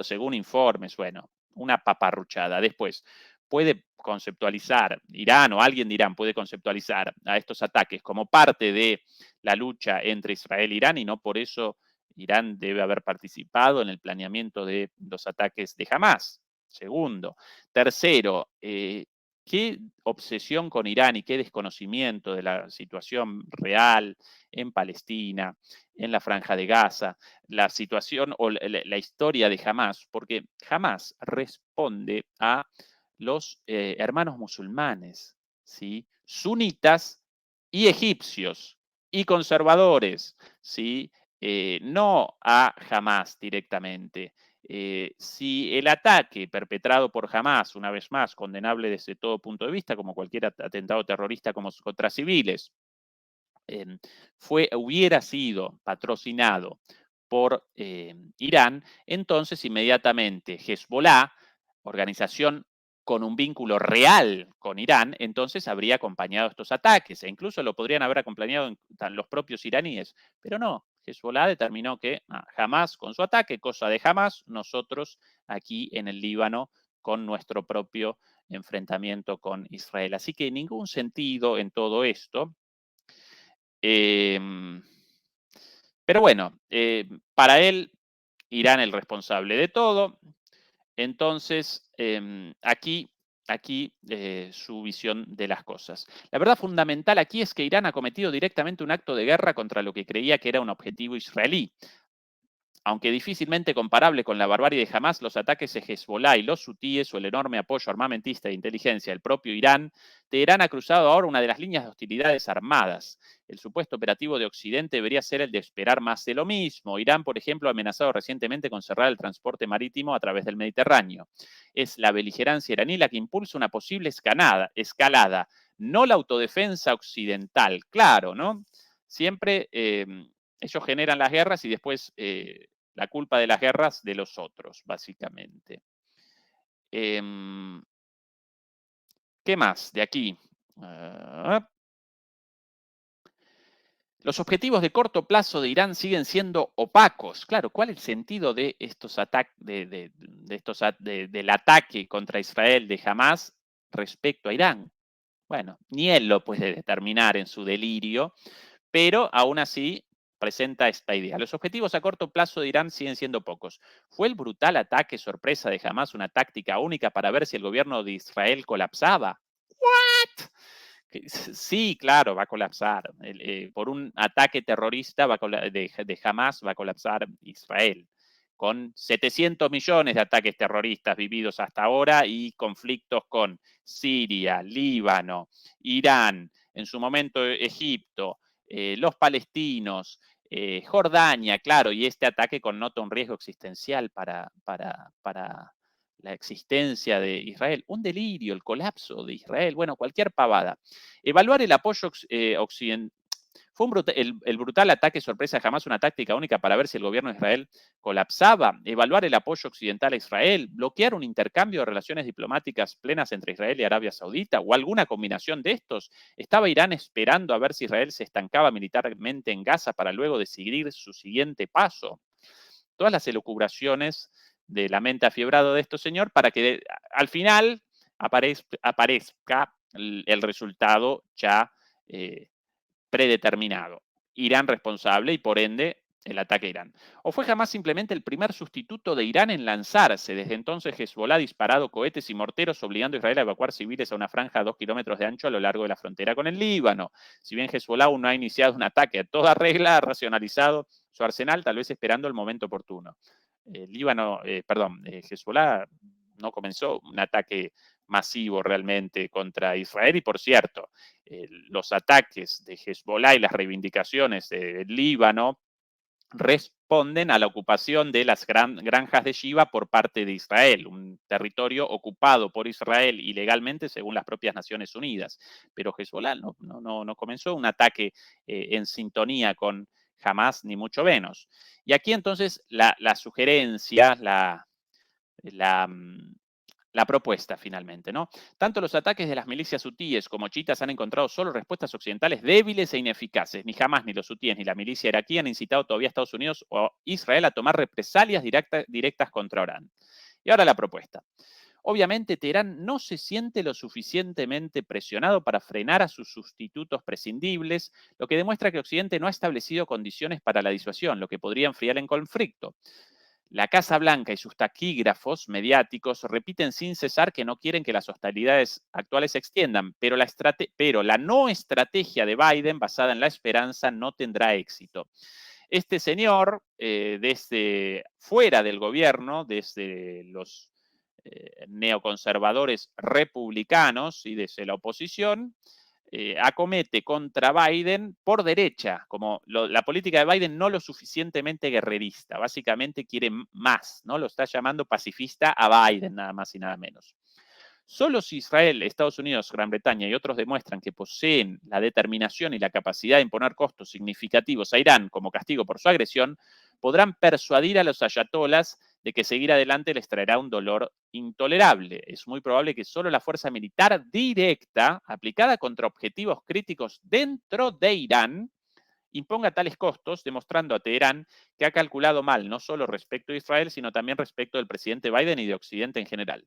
según informes, bueno, una paparruchada. Después, puede conceptualizar, Irán o alguien de Irán puede conceptualizar a estos ataques como parte de la lucha entre Israel e Irán y no por eso Irán debe haber participado en el planeamiento de los ataques de Hamás. Segundo. Tercero, qué obsesión con Irán y qué desconocimiento de la situación real en Palestina, en la Franja de Gaza, la situación o la historia de Hamás, porque Hamás responde a los hermanos musulmanes, ¿sí? Sunitas y egipcios y conservadores, ¿sí? No a Hamás directamente. Si el ataque perpetrado por Hamás, una vez más, condenable desde todo punto de vista, como cualquier atentado terrorista contra civiles, hubiera sido patrocinado por Irán, entonces inmediatamente Hezbollah, organización con un vínculo real con Irán, entonces habría acompañado estos ataques, e incluso lo podrían haber acompañado los propios iraníes, pero no, Hezbollah determinó que Hamás con su ataque, cosa de Hamás, nosotros aquí en el Líbano con nuestro propio enfrentamiento con Israel. Así que ningún sentido en todo esto. Pero bueno, para él, Irán el responsable de todo. Entonces, aquí su visión de las cosas. La verdad fundamental aquí es que Irán ha cometido directamente un acto de guerra contra lo que creía que era un objetivo israelí. Aunque difícilmente comparable con la barbarie de Hamás, los ataques de Hezbollah y los hutíes o el enorme apoyo armamentista e inteligencia del propio Irán, Teherán ha cruzado ahora una de las líneas de hostilidades armadas. El supuesto operativo de Occidente debería ser el de esperar más de lo mismo. Irán, por ejemplo, ha amenazado recientemente con cerrar el transporte marítimo a través del Mediterráneo. Es la beligerancia iraní la que impulsa una posible escalada, no la autodefensa occidental. Claro, ¿no? Siempre ellos generan las guerras y después la culpa de las guerras de los otros, básicamente. ¿Qué más de aquí? Los objetivos de corto plazo de Irán siguen siendo opacos. Claro, ¿cuál es el sentido de estos ataques, del ataque contra Israel de Hamás respecto a Irán? Bueno, ni él lo puede determinar en su delirio, pero aún así presenta esta idea. Los objetivos a corto plazo de Irán siguen siendo pocos. ¿Fue el brutal ataque sorpresa de Hamás una táctica única para ver si el gobierno de Israel colapsaba? ¿What? Sí, claro, va a colapsar. Por un ataque terrorista de Hamás va a colapsar Israel, con 700 millones de ataques terroristas vividos hasta ahora y conflictos con Siria, Líbano, Irán, en su momento Egipto, los palestinos, Jordania, claro, y este ataque connota un riesgo existencial para la existencia de Israel. Un delirio, el colapso de Israel, bueno, cualquier pavada. Evaluar el apoyo occidental. Fue el brutal ataque sorpresa jamás una táctica única para ver si el gobierno de Israel colapsaba, evaluar el apoyo occidental a Israel, bloquear un intercambio de relaciones diplomáticas plenas entre Israel y Arabia Saudita o alguna combinación de estos. ¿Estaba Irán esperando a ver si Israel se estancaba militarmente en Gaza para luego decidir su siguiente paso? Todas las elucubraciones de la mente afiebrado de este señor para que al final aparezca el resultado ya predeterminado. Irán responsable y por ende el ataque a Irán. ¿O fue Hamás simplemente el primer sustituto de Irán en lanzarse? Desde entonces Hezbollah ha disparado cohetes y morteros obligando a Israel a evacuar civiles a una franja de 2 kilómetros de ancho a lo largo de la frontera con el Líbano. Si bien Hezbollah aún no ha iniciado un ataque a toda regla, ha racionalizado su arsenal, tal vez esperando el momento oportuno. Hezbollah no comenzó un ataque masivo realmente contra Israel y, por cierto, los ataques de Hezbollah y las reivindicaciones del Líbano responden a la ocupación de las granjas de Shiva por parte de Israel, un territorio ocupado por Israel ilegalmente según las propias Naciones Unidas. Pero Hezbollah no comenzó un ataque en sintonía con Hamás, ni mucho menos. Y aquí entonces la sugerencia, la propuesta finalmente, ¿no? Tanto los ataques de las milicias hutíes como chiitas han encontrado solo respuestas occidentales débiles e ineficaces. Ni Hamás, ni los hutíes, ni la milicia iraquí han incitado todavía a Estados Unidos o Israel a tomar represalias directas contra Irán. Y ahora la propuesta. Obviamente, Teherán no se siente lo suficientemente presionado para frenar a sus sustitutos prescindibles, lo que demuestra que Occidente no ha establecido condiciones para la disuasión, lo que podría enfriar el conflicto. La Casa Blanca y sus taquígrafos mediáticos repiten sin cesar que no quieren que las hostilidades actuales se extiendan, pero la no estrategia de Biden basada en la esperanza no tendrá éxito. Este señor, desde fuera del gobierno, desde los neoconservadores republicanos y desde la oposición, acomete contra Biden por derecha, como la política de Biden no lo suficientemente guerrerista, básicamente quiere más, ¿no? Lo está llamando pacifista a Biden, nada más y nada menos. Solo si Israel, Estados Unidos, Gran Bretaña y otros demuestran que poseen la determinación y la capacidad de imponer costos significativos a Irán como castigo por su agresión, podrán persuadir a los ayatolas de que seguir adelante les traerá un dolor intolerable. Es muy probable que solo la fuerza militar directa, aplicada contra objetivos críticos dentro de Irán, imponga tales costos, demostrando a Teherán que ha calculado mal, no solo respecto a Israel, sino también respecto del presidente Biden y de Occidente en general.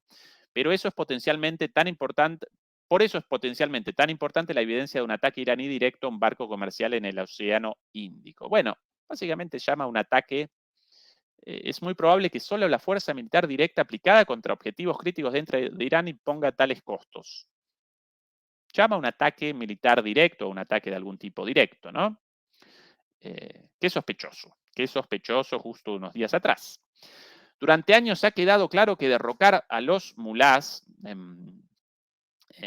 Pero eso es potencialmente tan importante, por eso es potencialmente tan importante la evidencia de un ataque iraní directo a un barco comercial en el Océano Índico. Bueno, básicamente llama un ataque. Es muy probable que solo la fuerza militar directa aplicada contra objetivos críticos dentro de Irán imponga tales costos. Llama un ataque militar directo o un ataque de algún tipo directo, ¿no? Qué sospechoso justo unos días atrás. Durante años ha quedado claro que derrocar a los mulás en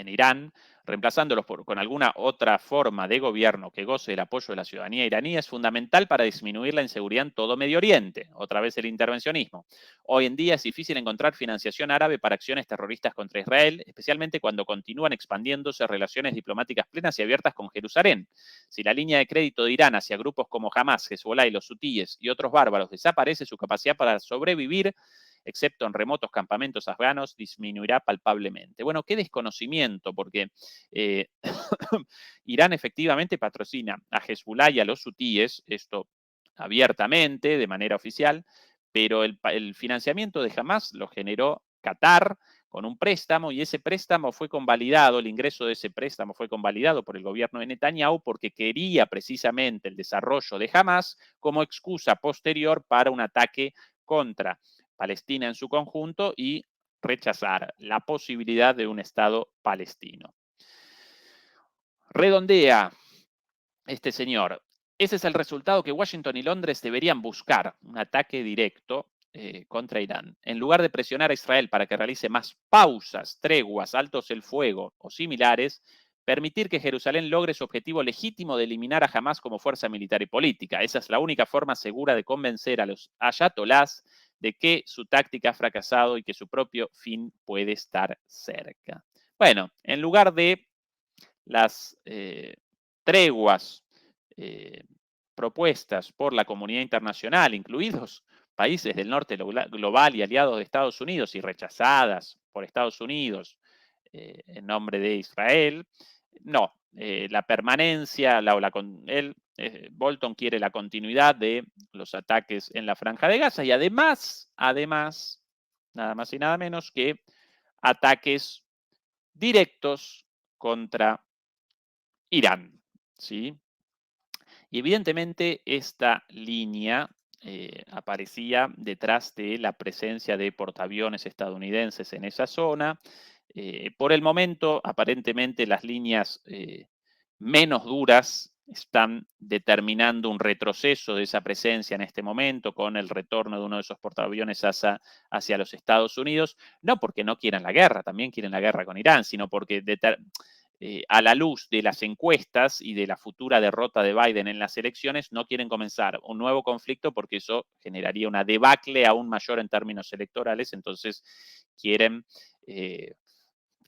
Irán, reemplazándolos con alguna otra forma de gobierno que goce del apoyo de la ciudadanía iraní, es fundamental para disminuir la inseguridad en todo Medio Oriente. Otra vez el intervencionismo. Hoy en día es difícil encontrar financiación árabe para acciones terroristas contra Israel, especialmente cuando continúan expandiéndose relaciones diplomáticas plenas y abiertas con Jerusalén. Si la línea de crédito de Irán hacia grupos como Hamás, Hezbollah y los hutíes y otros bárbaros desaparece, su capacidad para sobrevivir, excepto en remotos campamentos afganos, disminuirá palpablemente. Bueno, qué desconocimiento, porque Irán efectivamente patrocina a Hezbollah y a los hutíes, esto abiertamente, de manera oficial, pero el financiamiento de Hamás lo generó Qatar con un préstamo, y ese préstamo fue convalidado, el ingreso de ese préstamo fue convalidado por el gobierno de Netanyahu porque quería precisamente el desarrollo de Hamás como excusa posterior para un ataque contra Palestina en su conjunto y rechazar la posibilidad de un Estado palestino. Redondea este señor. Ese es el resultado que Washington y Londres deberían buscar, un ataque directo contra Irán. En lugar de presionar a Israel para que realice más pausas, treguas, altos el fuego o similares, permitir que Jerusalén logre su objetivo legítimo de eliminar a Hamás como fuerza militar y política. Esa es la única forma segura de convencer a los ayatolás de que su táctica ha fracasado y que su propio fin puede estar cerca. Bueno, en lugar de las treguas propuestas por la comunidad internacional, incluidos países del norte global y aliados de Estados Unidos y rechazadas por Estados Unidos en nombre de Israel, no, la permanencia, Bolton quiere la continuidad de los ataques en la Franja de Gaza y además, nada más y nada menos que ataques directos contra Irán, ¿sí? Y evidentemente esta línea aparecía detrás de la presencia de portaaviones estadounidenses en esa zona. Por el momento, aparentemente las líneas menos duras están determinando un retroceso de esa presencia en este momento con el retorno de uno de esos portaaviones hacia los Estados Unidos, no porque no quieran la guerra, también quieren la guerra con Irán, sino porque a la luz de las encuestas y de la futura derrota de Biden en las elecciones, no quieren comenzar un nuevo conflicto porque eso generaría una debacle aún mayor en términos electorales. Entonces quieren,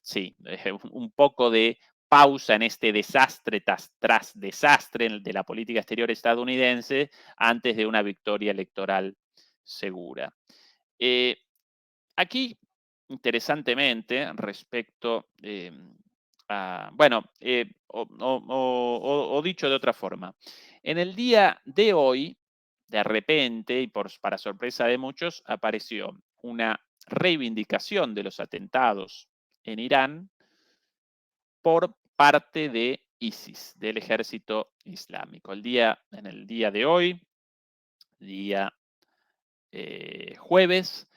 sí, un poco de pausa en este desastre tras desastre de la política exterior estadounidense antes de una victoria electoral segura. Aquí, interesantemente, respecto bueno, o dicho de otra forma, en el día de hoy, de repente, y para sorpresa de muchos, apareció una reivindicación de los atentados en Irán por parte de ISIS, del ejército islámico. En el día de hoy, día jueves,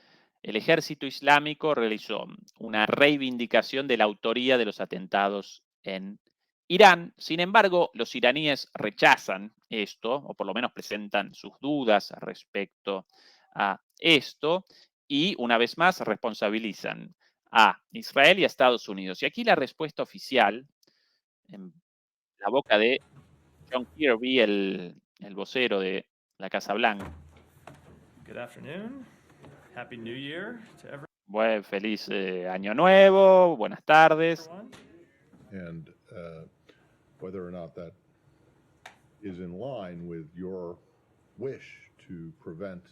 el ejército islámico realizó una reivindicación de la autoría de los atentados en Irán. Sin embargo, los iraníes rechazan esto, o por lo menos presentan sus dudas respecto a esto, y una vez más responsabilizan a Israel y a Estados Unidos. Y aquí la respuesta oficial, en la boca de John Kirby, el vocero de la Casa Blanca. Good afternoon. Happy New Year to everyone. Buen feliz año nuevo, buenas tardes. And whether or not that is in line with your wish to prevent.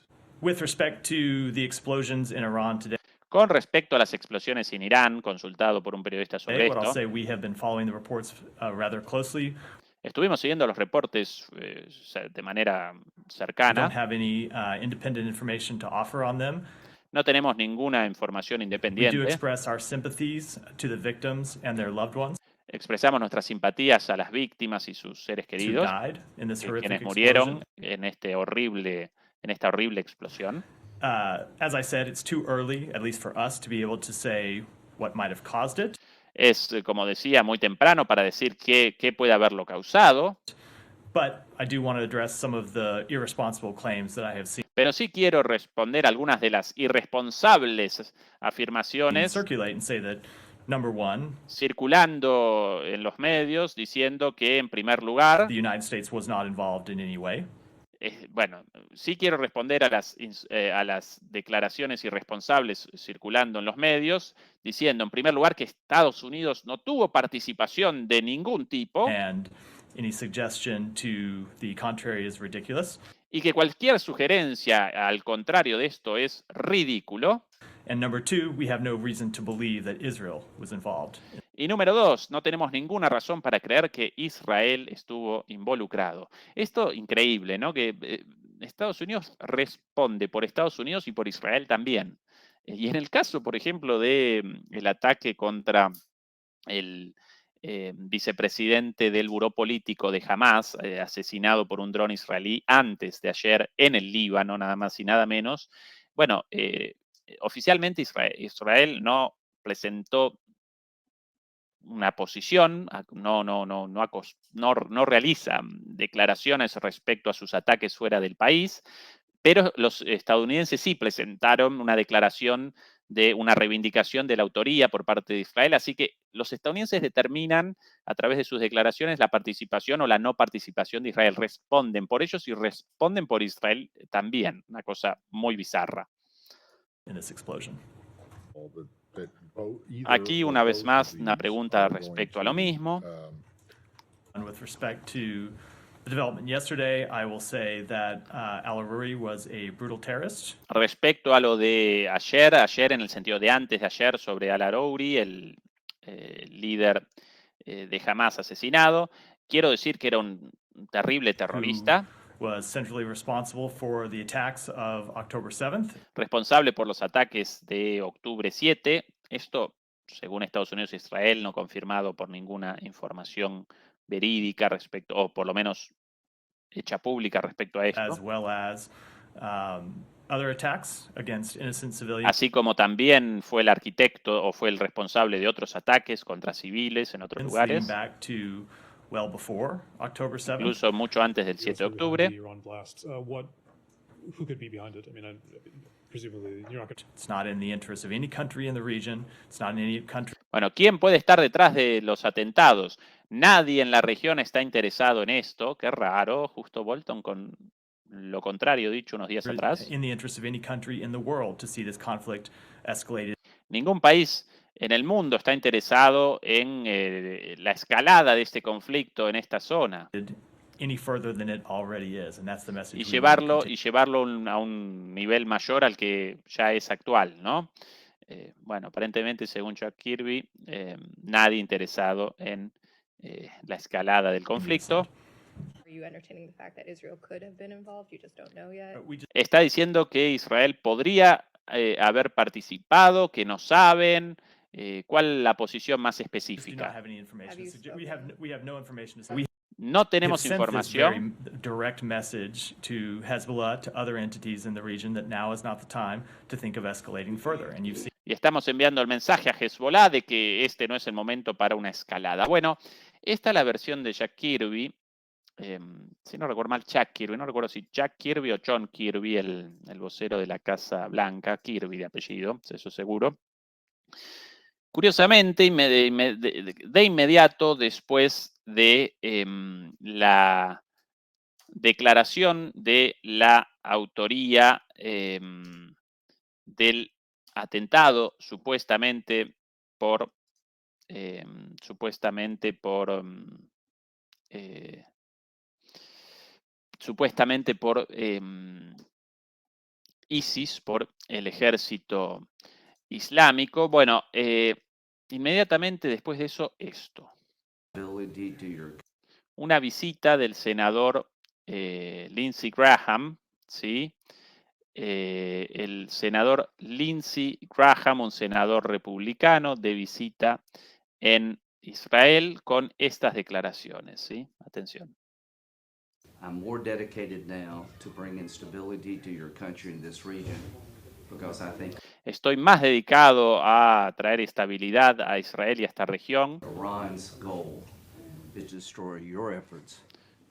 With respect to the explosions in Iran today. Con respecto a las explosiones en Irán, consultado por un periodista sobre What I'll esto, say, we have been following the reports rather closely. Estuvimos siguiendo los reportes de manera We cercana. don't have any independent information to offer on them. No tenemos ninguna información We do independiente. express our sympathies to the victims and their loved ones Expresamos nuestras simpatías a las víctimas y sus seres who queridos, died in this horrific quienes murieron explosion. en esta horrible explosión. As I said, it's too early, at least for us, to be able to say what might have caused it. Es, como decía, muy temprano para decir qué puede haberlo causado, But I do want to address some of the irresponsible claims that I have seen pero sí quiero responder algunas de las irresponsables afirmaciones circulate and say that, number one, circulando en los medios diciendo que, en primer lugar, the United States was not involved in any way. bueno, sí quiero responder a las declaraciones irresponsables circulando en los medios, diciendo, en primer lugar, que Estados Unidos no tuvo participación de ningún tipo And any suggestion to the contrary is ridiculous. y que cualquier sugerencia al contrario de esto es ridículo. And number two, we have no reason to believe that Israel was involved. Y número dos, no tenemos ninguna razón para creer que Israel estuvo involucrado. Esto increíble, ¿no? Que Estados Unidos responde por Estados Unidos y por Israel también. Y en el caso, por ejemplo, de el ataque contra el vicepresidente del Buró Político de Hamás, asesinado por un dron israelí antes de ayer en el Líbano, nada más y nada menos. Bueno, oficialmente Israel no presentó una posición, no realiza declaraciones respecto a sus ataques fuera del país, pero los estadounidenses sí presentaron una declaración de una reivindicación de la autoría por parte de Israel, así que los estadounidenses determinan a través de sus declaraciones la participación o la no participación de Israel, responden por ellos y responden por Israel también, una cosa muy bizarra. In this explosion. Aquí, una vez más, una pregunta respecto a lo mismo. And with respect to the development yesterday, I will say that al-Aruri was a brutal terrorist. Respecto a lo de ayer en el sentido de antes de ayer sobre al-Aruri, el líder de Hamás asesinado, quiero decir que era un terrible terrorista. Was centrally responsible for the attacks of October 7th. Responsable por los ataques de octubre 7. Esto, según Estados Unidos e Israel, no confirmado por ninguna información verídica respecto, o por lo menos hecha pública respecto a as esto, well as other attacks against innocent civilians. así como también fue el arquitecto o fue el responsable de otros ataques contra civiles en otros dating lugares, back to well before October 7th. incluso mucho antes del 7 de octubre. It's not in the interest of any country in the region. It's not in any country. Bueno, ¿quién puede estar detrás de los atentados? Nadie en la región está interesado en esto. Qué raro, justo Bolton con lo contrario dicho unos días atrás. In the interest of any country in the world to see this conflict escalated. Ningún país en el mundo está interesado en la escalada de este conflicto en esta zona Any further than it already is, and that's the message. y we want to llevarlo continue. a un nivel mayor al que ya es actual, ¿no? Bueno, aparentemente, según Jack Kirby, nadie interesado en la escalada del conflicto. Está diciendo que Israel podría haber participado, que no saben. ¿Cuál es la posición más We do not específica? have any information. We have no information. We No have tenemos sent this very información. direct message to Hezbollah, to other entities in the region, that now is not the time to think of escalating further. And you've seen Y estamos enviando el mensaje a Hezbollah de que este no es el momento para una escalada. Bueno, esta es la versión de Jack Kirby. Si no recuerdo mal, Jack Kirby. No recuerdo si Jack Kirby o John Kirby, el vocero de la Casa Blanca. Kirby de apellido, eso seguro. Curiosamente, de inmediato después de la declaración de la autoría del atentado supuestamente por ISIS, por el ejército islámico. Bueno, inmediatamente después de eso, esto. Una visita del senador Lindsey Graham, ¿sí? El senador Lindsey Graham, un senador republicano, de visita en Israel con estas declaraciones, ¿sí? Atención. I'm more dedicated now to bringing stability to your country in this region because I think Estoy más dedicado a traer estabilidad a Israel y a esta región Iran's goal is to destroy your efforts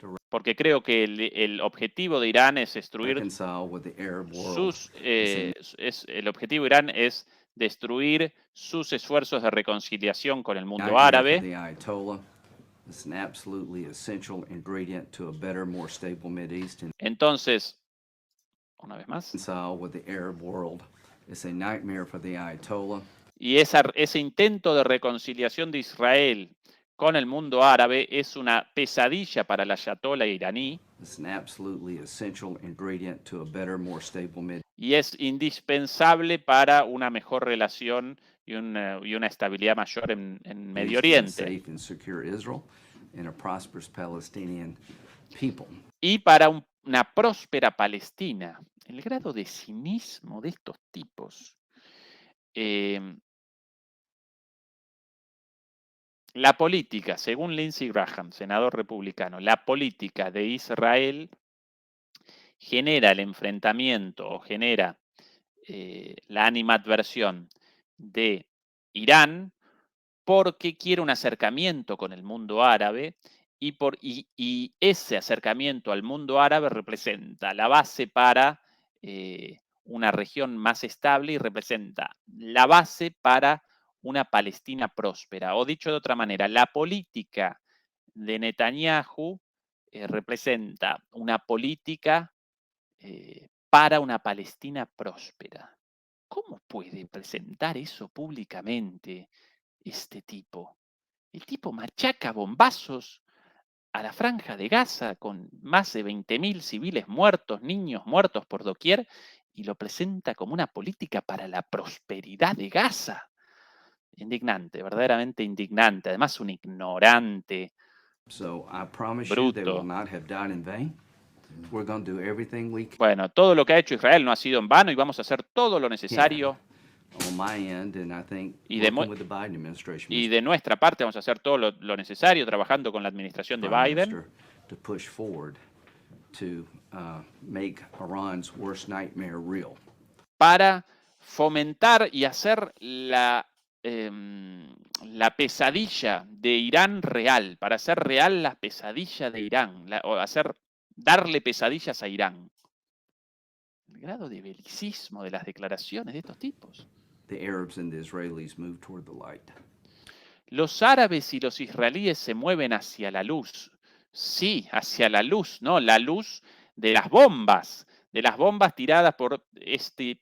to porque creo que el objetivo de Irán es destruir reconcile with the Arab world. el objetivo de Irán es destruir sus esfuerzos de reconciliación con el mundo Nightmare for árabe. the Ayatollah is an absolutely essential ingredient to a better, more stable Mideast. And Entonces, una vez más, reconcile with the Arab world is a nightmare for the Ayatollah. y ese intento de reconciliación de Israel con el mundo árabe es una pesadilla para el ayatollah iraní It's an absolutely essential ingredient to a better, more stable Mideast. y es indispensable para una mejor relación y una estabilidad mayor en Medio Oriente Safe and secure Israel and a prosperous Palestinian people. y para una próspera Palestina. El grado de cinismo de estos tipos. La política, según Lindsey Graham, senador republicano, la política de Israel genera el enfrentamiento o genera la animadversión de Irán porque quiere un acercamiento con el mundo árabe y ese acercamiento al mundo árabe representa la base para una región más estable y representa la base para una Palestina próspera. O dicho de otra manera, la política de Netanyahu representa una política para una Palestina próspera. ¿Cómo puede presentar eso públicamente este tipo? El tipo machaca bombazos a la Franja de Gaza con más de 20.000 civiles muertos, niños muertos por doquier, y lo presenta como una política para la prosperidad de Gaza. Indignante, verdaderamente indignante. Además, un ignorante. So I promise you they Bruto. will not have died in vain. We're going to do everything we can Bueno, todo lo que ha hecho Israel no ha sido en vano y vamos a hacer todo lo necesario. on my end, and I think Y de working mu- with the Biden administration, Y de nuestra parte vamos a hacer todo lo necesario trabajando con la administración de Prime Biden Minister, to push forward to make Iran's worst nightmare real. Para fomentar y hacer la pesadilla de Irán real, para hacer real la pesadilla de Irán, darle pesadillas a Irán. El grado de belicismo de las declaraciones de estos tipos. The Arabs and the Israelis move toward the light. Los árabes y los israelíes se mueven hacia la luz. Sí, hacia la luz, ¿no? La luz de las bombas tiradas por este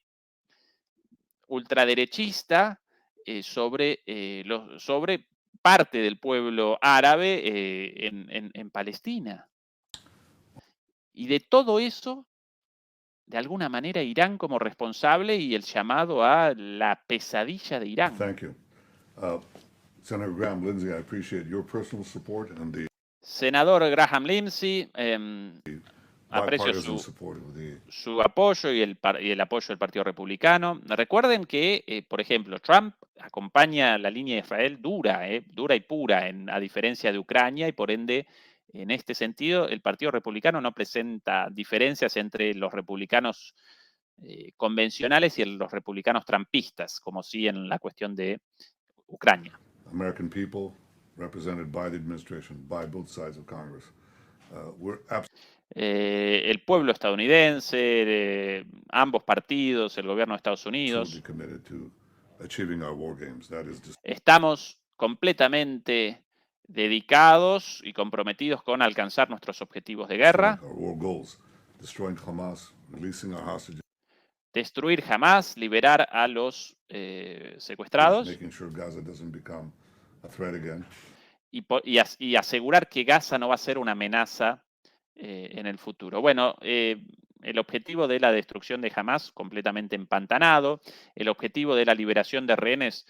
ultraderechista sobre parte del pueblo árabe en Palestina. Y de todo eso, de alguna manera, Irán como responsable y el llamado a la pesadilla de Irán. Thank you. Senator Graham Lindsey, I appreciate your personal support and the Senador Graham Lindsey, aprecio su apoyo y el apoyo del Partido Republicano. Recuerden que, por ejemplo, Trump acompaña la línea de Israel dura y pura, a diferencia de Ucrania, y por ende, en este sentido, el Partido Republicano no presenta diferencias entre los republicanos convencionales y los republicanos trumpistas, como sí en la cuestión de Ucrania. American people represented by the administration, by both sides of Congress. El pueblo estadounidense, ambos partidos, el gobierno de Estados Unidos, estamos completamente dedicados y comprometidos con alcanzar nuestros objetivos de guerra, destruir Hamás, liberar a los secuestrados y asegurar que Gaza no va a ser una amenaza en el futuro. Bueno, el objetivo de la destrucción de Hamás completamente empantanado, el objetivo de la liberación de rehenes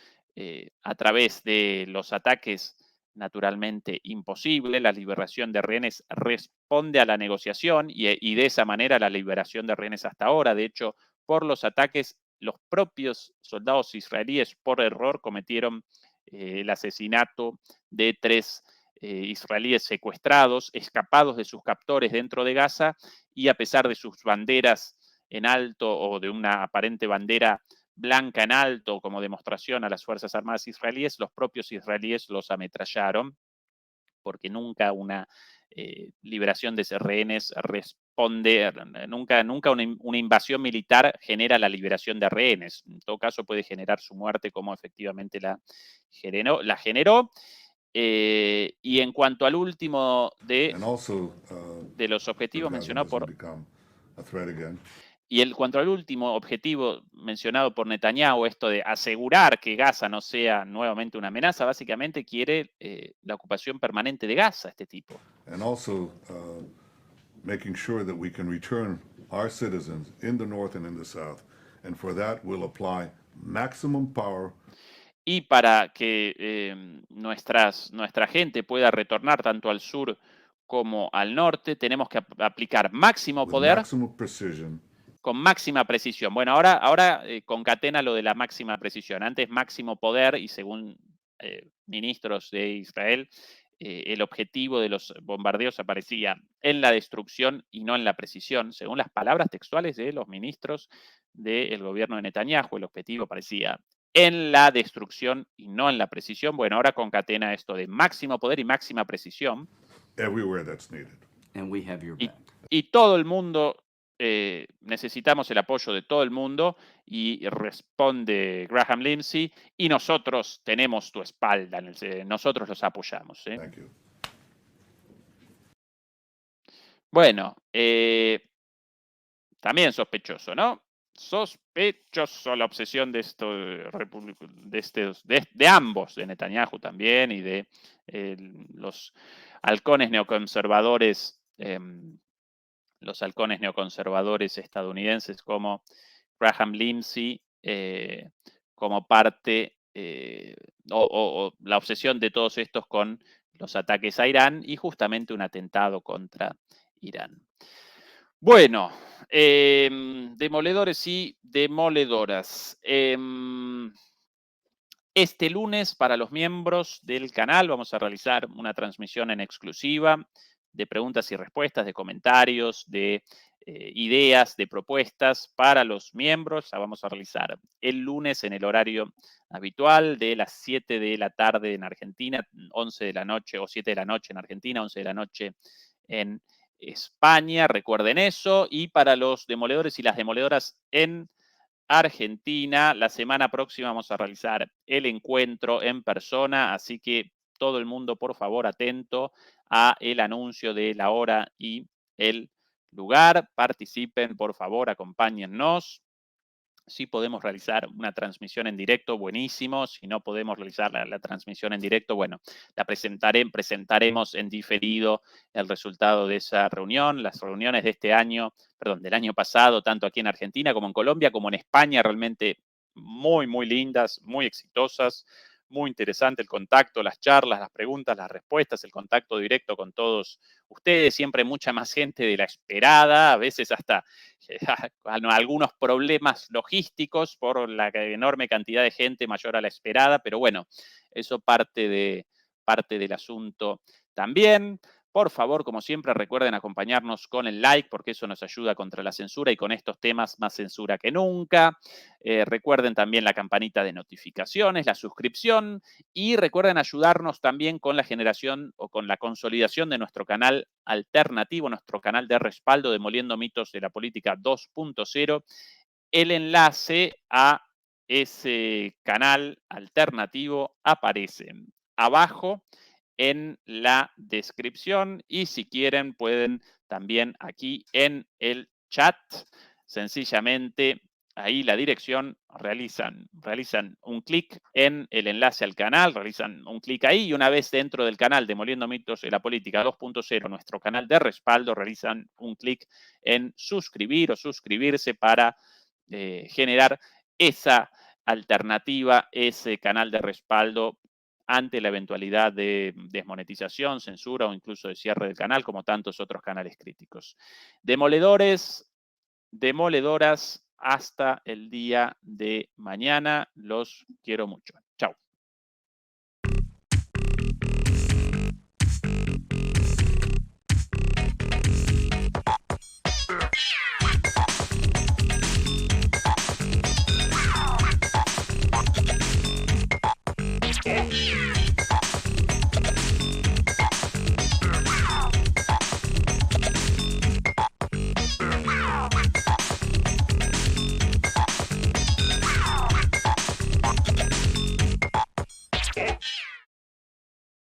a través de los ataques naturalmente imposible. La liberación de rehenes responde a la negociación y de esa manera la liberación de rehenes hasta ahora. De hecho, por los ataques, los propios soldados israelíes por error cometieron el asesinato de 3 israelíes secuestrados, escapados de sus captores dentro de Gaza, y a pesar de sus banderas en alto o de una aparente bandera blanca en alto como demostración a las Fuerzas Armadas israelíes, los propios israelíes los ametrallaron, porque nunca una liberación de rehenes responde, nunca una invasión militar genera la liberación de rehenes. En todo caso puede generar su muerte, como efectivamente la generó. Y en cuanto al último de los objetivos mencionados por... Y en cuanto al último objetivo mencionado por Netanyahu, esto de asegurar que Gaza no sea nuevamente una amenaza, básicamente quiere la ocupación permanente de Gaza, este tipo. And also making sure that we can return our citizens in the north and in the south. And for that we'll apply maximum power. Y para que nuestra gente pueda retornar tanto al sur como al norte, tenemos que aplicar máximo poder con máxima precisión. Bueno, ahora concatena lo de la máxima precisión. Antes máximo poder, y según ministros de Israel, el objetivo de los bombardeos aparecía en la destrucción y no en la precisión. Según las palabras textuales de los ministros del gobierno de Netanyahu, el objetivo aparecía en la destrucción y no en la precisión. Bueno, ahora concatena esto de máximo poder y máxima precisión. Everywhere that's needed. And we have your back. Y todo el mundo, necesitamos el apoyo de todo el mundo, y responde Graham Lindsey, y nosotros tenemos tu espalda, nosotros los apoyamos. Thank you. Bueno, también sospechoso, ¿no? Sospechoso la obsesión de ambos, de Netanyahu también, y de los halcones neoconservadores, estadounidenses como Graham Lindsey, como parte, o la obsesión de todos estos con los ataques a Irán y justamente un atentado contra Irán. Bueno, demoledores y demoledoras. Este lunes, para los miembros del canal, vamos a realizar una transmisión en exclusiva de preguntas y respuestas, de comentarios, de ideas, de propuestas para los miembros. La vamos a realizar el lunes en el horario habitual de las 7 de la tarde en Argentina, 11 de la noche o 7 de la noche en Argentina, 11 de la noche en España. Recuerden eso. Y para los demoledores y las demoledoras en Argentina, la semana próxima vamos a realizar el encuentro en persona, así que todo el mundo, por favor, atento a el anuncio de la hora y el lugar. Participen, por favor, acompáñennos. Si podemos realizar una transmisión en directo, buenísimo. Si no podemos realizar la transmisión en directo, bueno, presentaremos en diferido el resultado de esa reunión. Las reuniones de este año, perdón, del año pasado, tanto aquí en Argentina como en Colombia, como en España, realmente muy, muy lindas, muy exitosas. Muy interesante el contacto, las charlas, las preguntas, las respuestas, el contacto directo con todos ustedes. Siempre mucha más gente de la esperada, a veces hasta algunos problemas logísticos por la enorme cantidad de gente mayor a la esperada, pero bueno, eso parte del asunto también. Por favor, como siempre, recuerden acompañarnos con el like, porque eso nos ayuda contra la censura y con estos temas más censura que nunca. Recuerden también la campanita de notificaciones, la suscripción y recuerden ayudarnos también con la generación o con la consolidación de nuestro canal alternativo, nuestro canal de respaldo Demoliendo Mitos de la Política 2.0. El enlace a ese canal alternativo aparece abajo en la descripción y si quieren pueden también aquí en el chat sencillamente ahí la dirección realizan un clic en el enlace al canal, realizan un clic ahí y una vez dentro del canal Demoliendo Mitos de la Política 2.0, nuestro canal de respaldo, realizan un clic en suscribir o suscribirse para generar esa alternativa, ese canal de respaldo ante la eventualidad de desmonetización, censura o incluso de cierre del canal, como tantos otros canales críticos. Demoledores, demoledoras, hasta el día de mañana. Los quiero mucho.